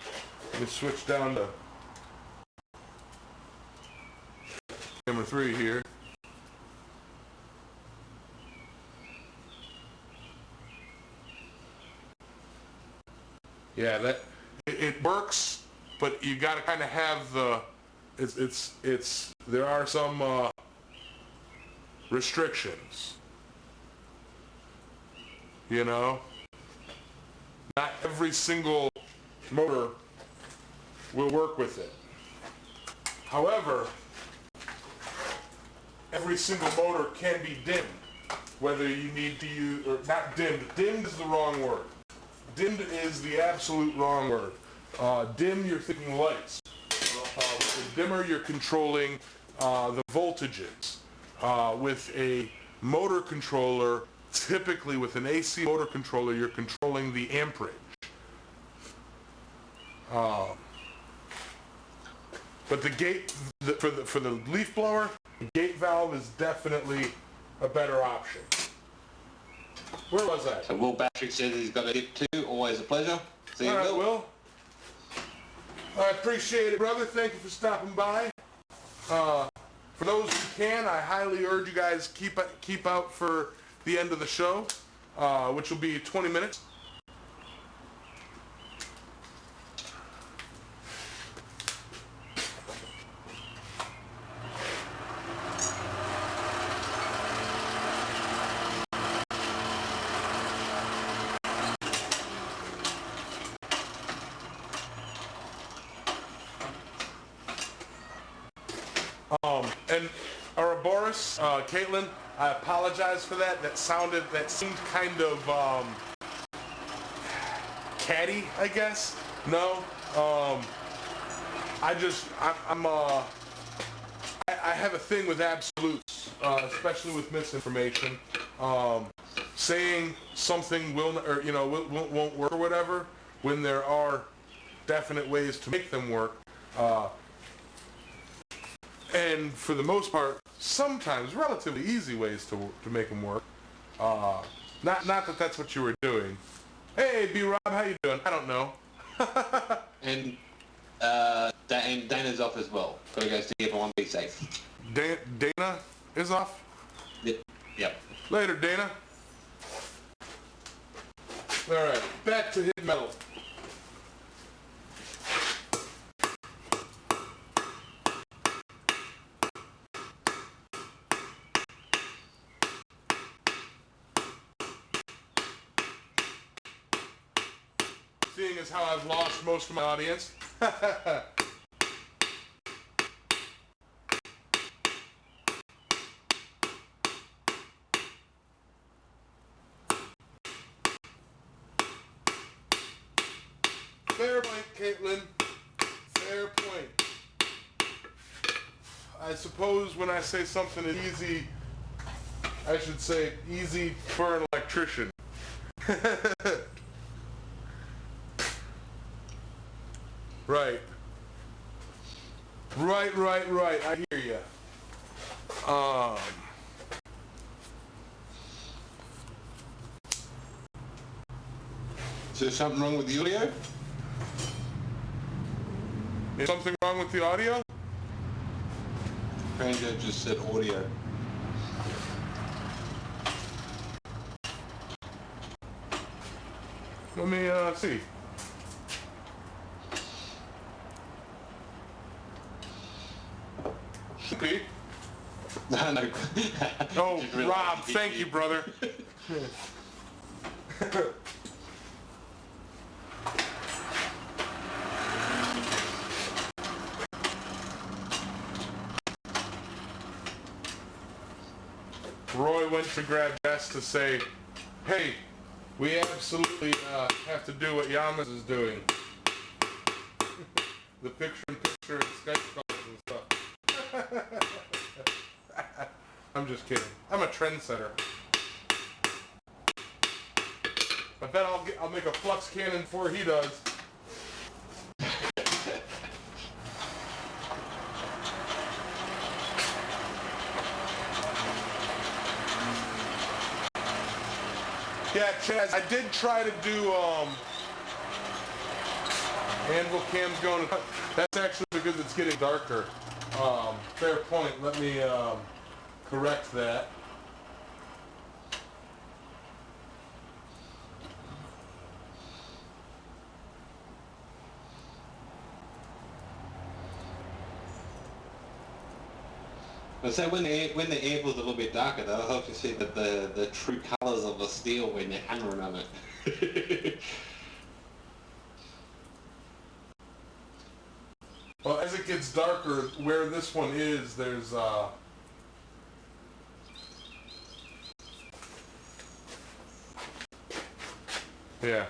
Let me switch down to number 3 here. Yeah, that it works, but you got to kind of have the. It's there are some restrictions. You know, not every single motor will work with it. However, every single motor can be dimmed, whether you need to use, or not dimmed. Dimmed is the wrong word. Dimmed is the absolute wrong word. Dim, you're thinking lights. With the dimmer, you're controlling the voltages. With a motor controller, typically with an AC motor controller, you're controlling the amperage. But the gate, for the leaf blower, the gate valve is definitely a better option. Where was I? So Will Patrick says he's got a tip too. Always a pleasure. See you, All right, Will. Will. I appreciate it, brother. Thank you for stopping by. For those who can, I highly urge you guys keep out for the end of the show, which will be 20 minutes. And Ouroboros, Caitlin, I apologize for that. That seemed kind of catty, I guess. No, I have a thing with absolutes, especially with misinformation. Saying something won't work or whatever, when there are definite ways to make them work. And for the most part, sometimes relatively easy ways to make them work. Not that that's what you were doing. Hey, B-Rob, how you doing? I don't know. And Dana's off as well. Gotta go see everyone. Be safe. Dana is off? Yep. Later, Dana. All right, back to hit metal. Seeing as how I've lost most of my audience. Fair point, Caitlin. Fair point. I suppose when I say something is easy, I should say easy for an electrician. Right. Right. I hear you. Is there something wrong with the audio? Is something wrong with the audio? Stranger just said audio. Let me see. Okay. No. Oh, Rob, thank you, brother. Roy went to grab Jess to say, hey, we absolutely have to do what Yamez is doing. The picture-in-picture and Skype calls and stuff. I'm just kidding. I'm a trendsetter. I bet I'll make a flux cannon before he does. Yeah, Chaz, I did try to do anvil cam's going. That's actually because it's getting darker. Fair point. Let me correct that. So when the air's a little bit darker, though, it helps you see the true colours of the steel when you're hammering on it. Well, as it gets darker, where this one is, there's yeah.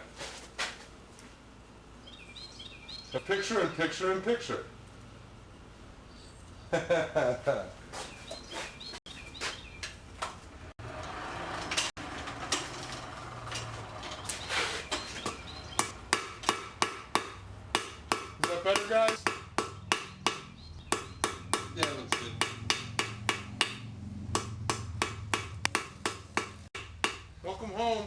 A picture and picture and picture. Is that better, guys? Yeah, it looks good. Welcome home.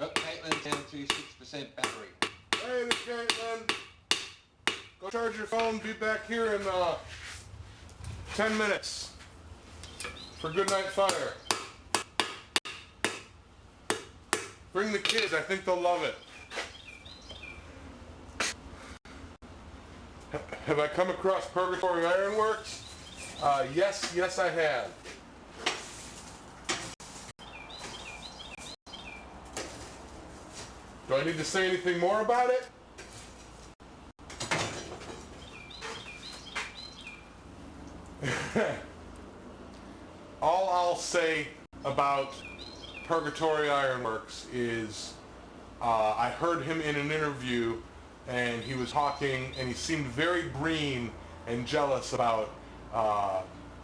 Oh, Caitlin's down to 6% battery. Hey, this Caitlin. Go charge your phone. Be back here in 10 minutes for good night fire. Bring the kids. I think they'll love it. Have I come across Purgatory Ironworks? Yes, I have. Do I need to say anything more about it? All I'll say about Purgatory Ironworks is I heard him in an interview and he was talking and he seemed very green and jealous about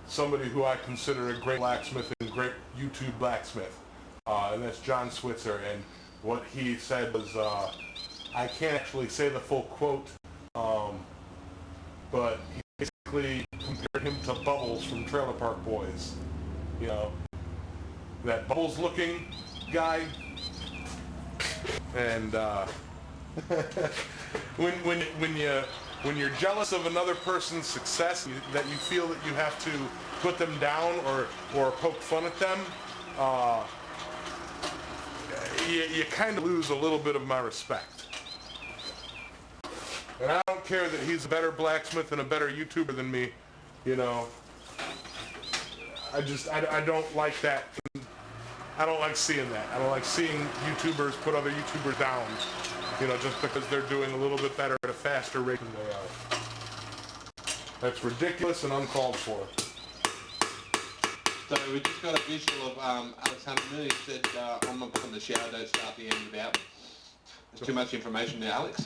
somebody who I consider a great blacksmith and great YouTube blacksmith, and that's John Switzer. And what he said was, I can't actually say the full quote, but he basically compared him to Bubbles from Trailer Park Boys. You know, that Bubbles looking guy. And when you're jealous of another person's success, that you feel that you have to put them down or poke fun at them, you kind of lose a little bit of my respect. And I don't care that he's a better blacksmith and a better YouTuber than me, you know. I don't like that. I don't like seeing that. I don't like seeing YouTubers put other YouTubers down, you know, just because they're doing a little bit better at a faster rate than they are. That's ridiculous and uncalled for. So we just got a visual of Alex Hunter. He said, I'm not on the shower, don't start the end without me. There's too much information there, Alex.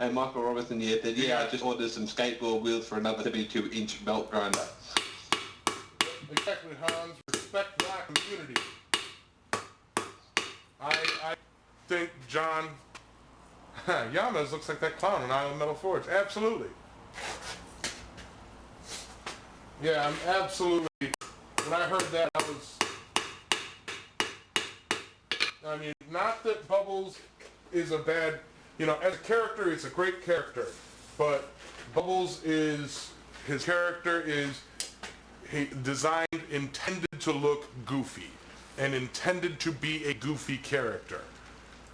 And Michael Robertson here said, I just ordered some skateboard wheels for another 72-inch belt grinder. Exactly, Hans. Respect black community. I think John Yamez looks like that clown in Island Metal Forge. Absolutely. Yeah, I'm absolutely. When I heard that, I mean, not that Bubbles is a bad, you know, as a character, he's a great character, but Bubbles his character is intended to look goofy, and intended to be a goofy character.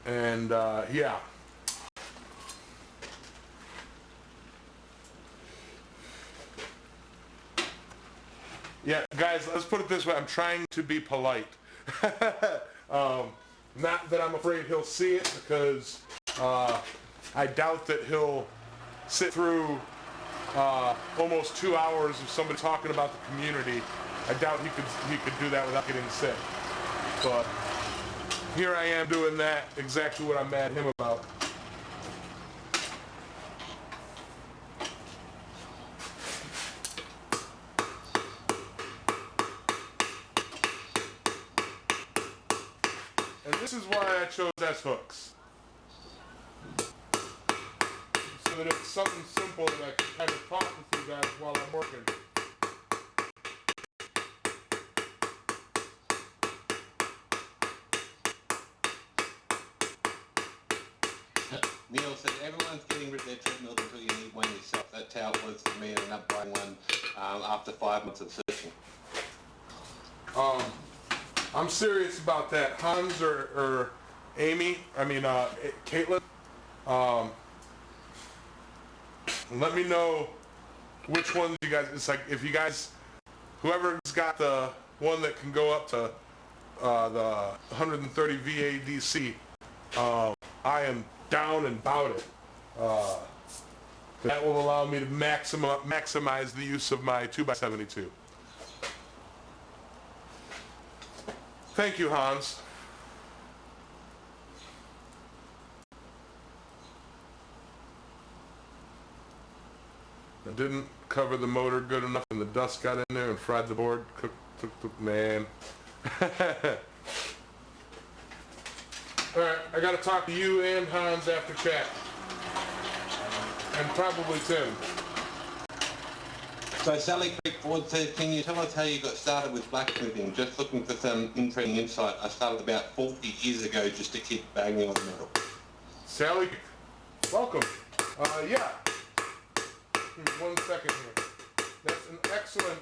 And, yeah. Yeah, guys, let's put it this way. I'm trying to be polite. Not that I'm afraid he'll see it, because I doubt that he'll sit through almost 2 hours of somebody talking about the community. I doubt he could do that without getting sick. But here I am doing that, exactly what I'm mad at him about. And this is why I chose S-hooks. So that it's something simple that I can kind of talk with you guys while I'm working. Neil said, everyone's getting rid of their treadmills until you need one yourself. That's how it was for me, and I'm buying one after 5 months of searching. Um, I'm serious about that. Hans or Amy, Caitlin, let me know which ones you guys, it's like if you guys, whoever's got the one that can go up to the 130 VADC, I am down and about it. That will allow me to maximize the use of my 2x72. Thank you, Hans. I didn't cover the motor good enough and the dust got in there and fried the board. Man. Alright, I gotta talk to you and Hans after chat. And probably Tim. So Sally Creek Ford says, can you tell us how you got started with blacksmithing? Just looking for some interesting insight. I started about 40 years ago just to keep banging on the metal. Sally, welcome. Yeah. 1 second here. That's an excellent...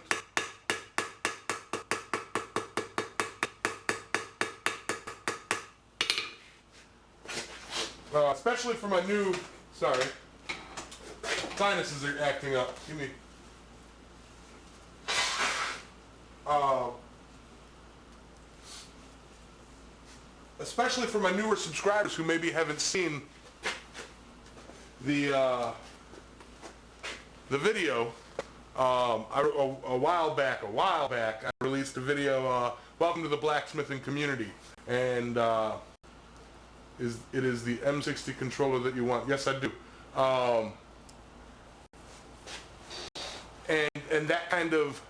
especially for my new... Sorry. Sinuses are acting up. Give me... especially for my newer subscribers who maybe haven't seen the video, a while back, I released a video, welcome to the blacksmithing community, and it is the M60 controller that you want. Yes, I do. And that kind of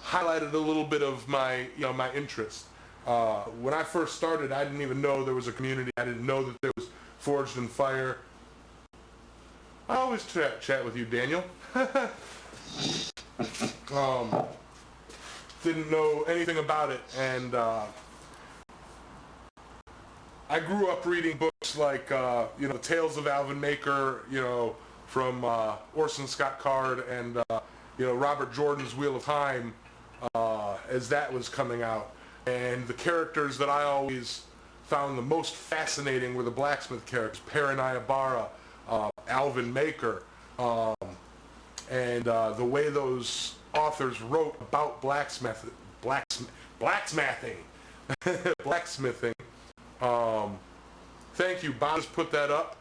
highlighted a little bit of my, my interest. When I first started, I didn't even know there was a community. I didn't know that there was Forged in Fire. I always chat with you, Daniel. Didn't know anything about it, and I grew up reading books like, The Tales of Alvin Maker, from Orson Scott Card, and Robert Jordan's Wheel of Time, as that was coming out. And the characters that I always found the most fascinating were the blacksmith characters, Paranayabara, Alvin Maker, and the way those authors wrote about blacksmithing. Blacksmithing. Thank you. Bob just put that up.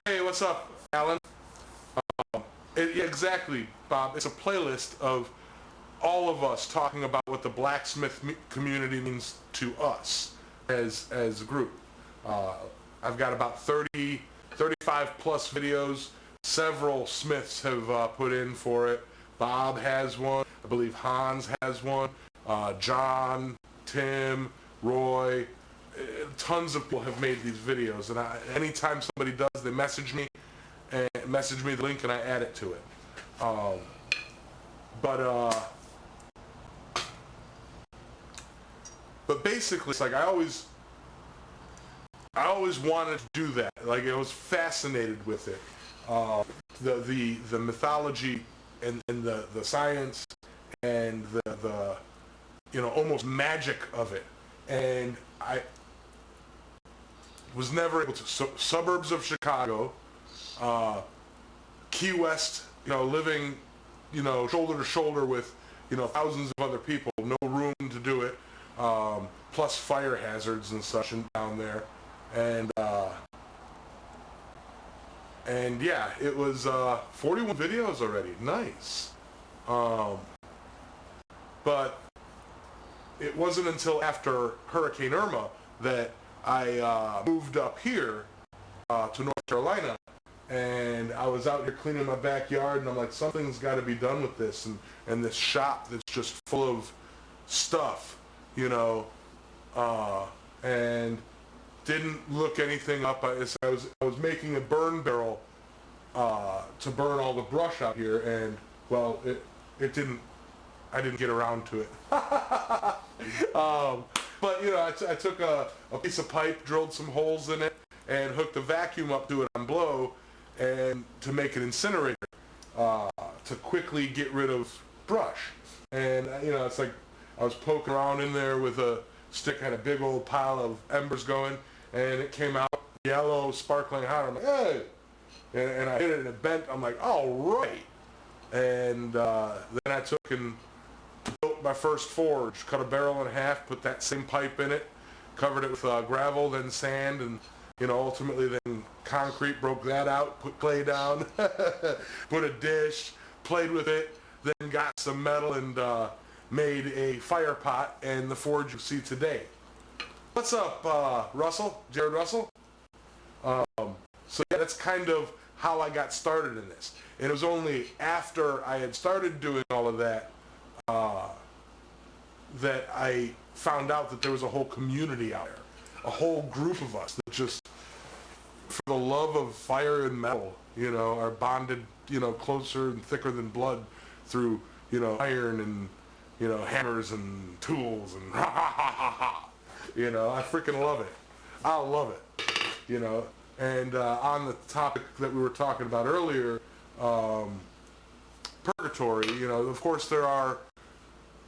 Hey, what's up, Alan? Yeah, exactly, Bob. It's a playlist of all of us talking about what the blacksmith community means to us as a group. I've got about 35 plus videos. Several smiths have put in for it. Bob has one. I believe Hans has one. John, Tim, Roy, tons of people have made these videos. And anytime somebody does, they message me the link and I add it to it. But basically, it's like I always wanted to do that. Like I was fascinated with it. The mythology and the science and the almost magic of it. And I was never able to. Suburbs of Chicago, Key West, living, shoulder to shoulder with, thousands of other people, no room to do it, plus fire hazards and such down there. And yeah, it was 41 videos already. Nice. But it wasn't until after Hurricane Irma that I moved up here to North Carolina, and I was out here cleaning my backyard, and I'm like, something's got to be done with this, and this shop that's just full of stuff, and didn't look anything up. I was making a burn barrel to burn all the brush out here, and well, it didn't. I didn't get around to it. But I took a piece of pipe, drilled some holes in it, and hooked a vacuum up to it on blow, and to make an incinerator to quickly get rid of brush. And, it's like I was poking around in there with a stick, had a big old pile of embers going, and it came out yellow, sparkling hot. I'm like, hey! And I hit it and it bent. I'm like, all right. And then I took and built my first forge, cut a barrel in half, put that same pipe in it, covered it with gravel, then sand, and ultimately then concrete, broke that out, put clay down, put a dish, played with it, then got some metal and made a fire pot and the forge you see today. What's up, Russell? Jared Russell? So yeah, that's kind of how I got started in this. And it was only after I had started doing all of that that I found out that there was a whole community out there, a whole group of us that just, for the love of fire and metal, are bonded, closer and thicker than blood through, iron and, hammers and tools and ha ha ha ha ha. I freaking love it. I love it, And on the topic that we were talking about earlier, purgatory, of course there are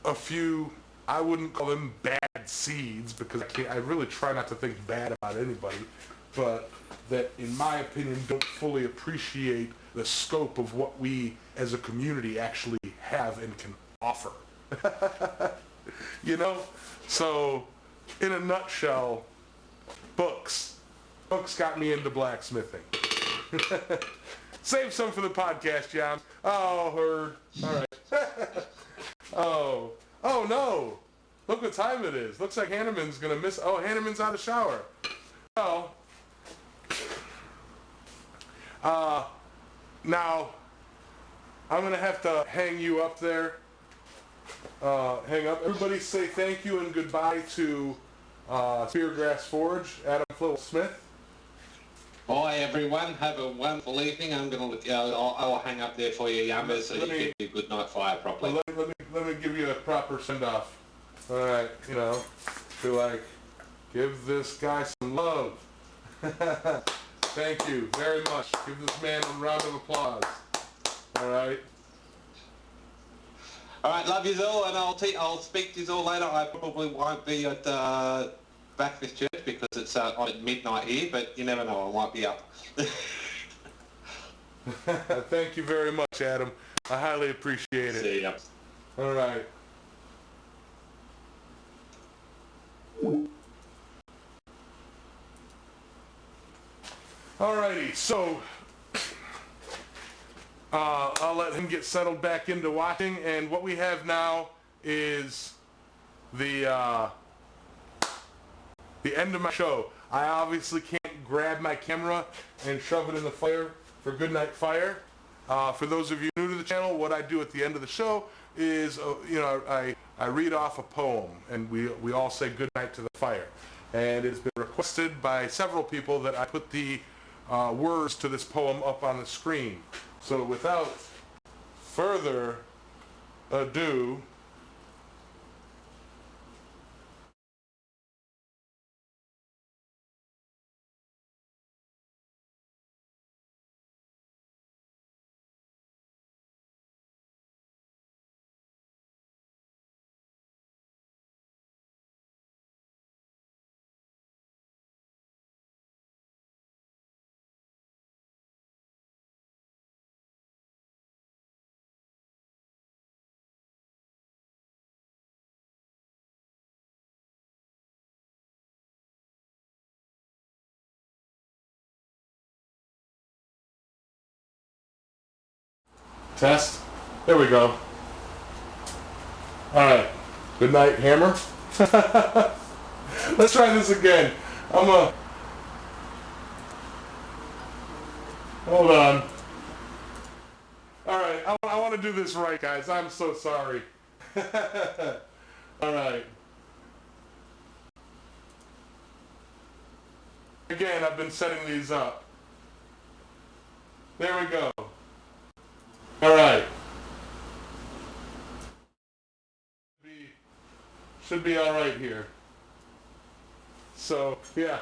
a few, I wouldn't call them bad seeds because I really try not to think bad about anybody, but that in my opinion don't fully appreciate the scope of what we as a community actually have and can offer. So in a nutshell, books got me into blacksmithing. Save some for the podcast, John. Oh, heard. All right. Oh no. Look what time it is. Looks like Hanneman's going to miss. Oh, Hanneman's out of the shower. Well, now, I'm going to have to hang you up there. Hang up. Everybody say thank you and goodbye to Speargrass Forge, Adam Flittle Smith. Bye everyone. Have a wonderful evening. I'm going to I'll hang up there for you, Yamez, so you can do good night fire properly. Let me give you a proper send-off. All right, be like, give this guy some love. Thank you very much. Give this man a round of applause. All right. All right, love you all, and I'll speak to you all later. I probably won't be at Baptist Church because it's on at midnight here, but you never know, I might be up. Thank you very much, Adam. I highly appreciate it. See ya. All right. Alrighty, so I'll let him get settled back into watching, and what we have now is the end of my show. I obviously can't grab my camera and shove it in the fire for Goodnight Fire. For those of you new to the channel, what I do at the end of the show is, I read off a poem, and we all say goodnight to the fire. And it's been requested by several people that I put the words to this poem up on the screen. So without further ado, test. There we go. Alright. Good night, Hammer. Let's try this again. Hold on. Alright, I want to do this right, guys. I'm so sorry. Alright. Again, I've been setting these up. There we go. Alright. Should be alright here. So, yeah.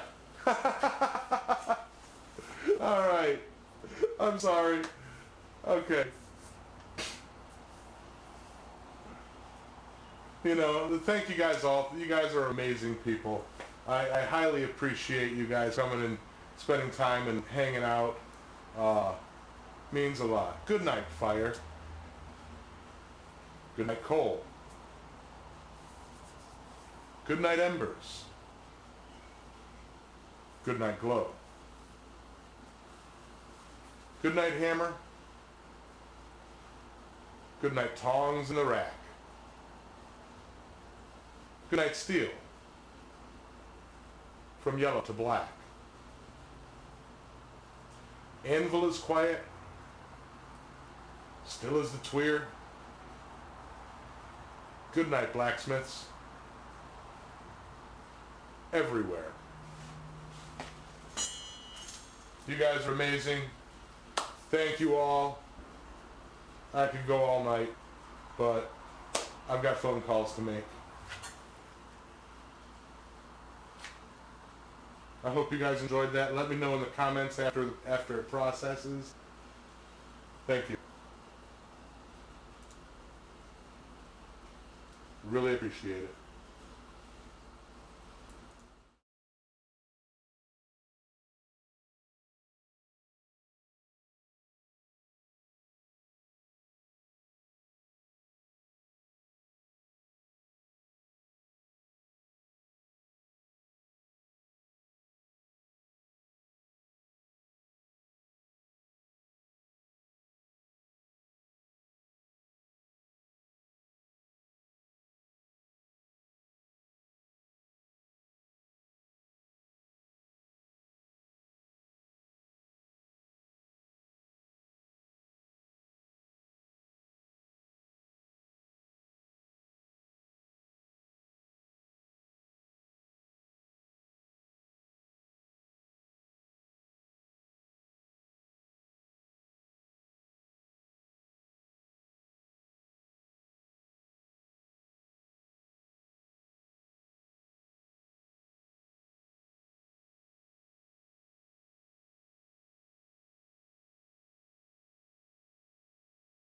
Alright. I'm sorry. Okay. Thank you guys all. You guys are amazing people. I highly appreciate you guys coming and spending time and hanging out. Means a lot. Good night, fire. Good night, coal. Good night, embers. Good night, glow. Good night, hammer. Good night, tongs in the rack. Good night, steel. From yellow to black. Anvil is quiet. Still as the tweer. Good night, blacksmiths. Everywhere. You guys are amazing. Thank you all. I could go all night, but I've got phone calls to make. I hope you guys enjoyed that. Let me know in the comments after it processes. Thank you. Really appreciate it.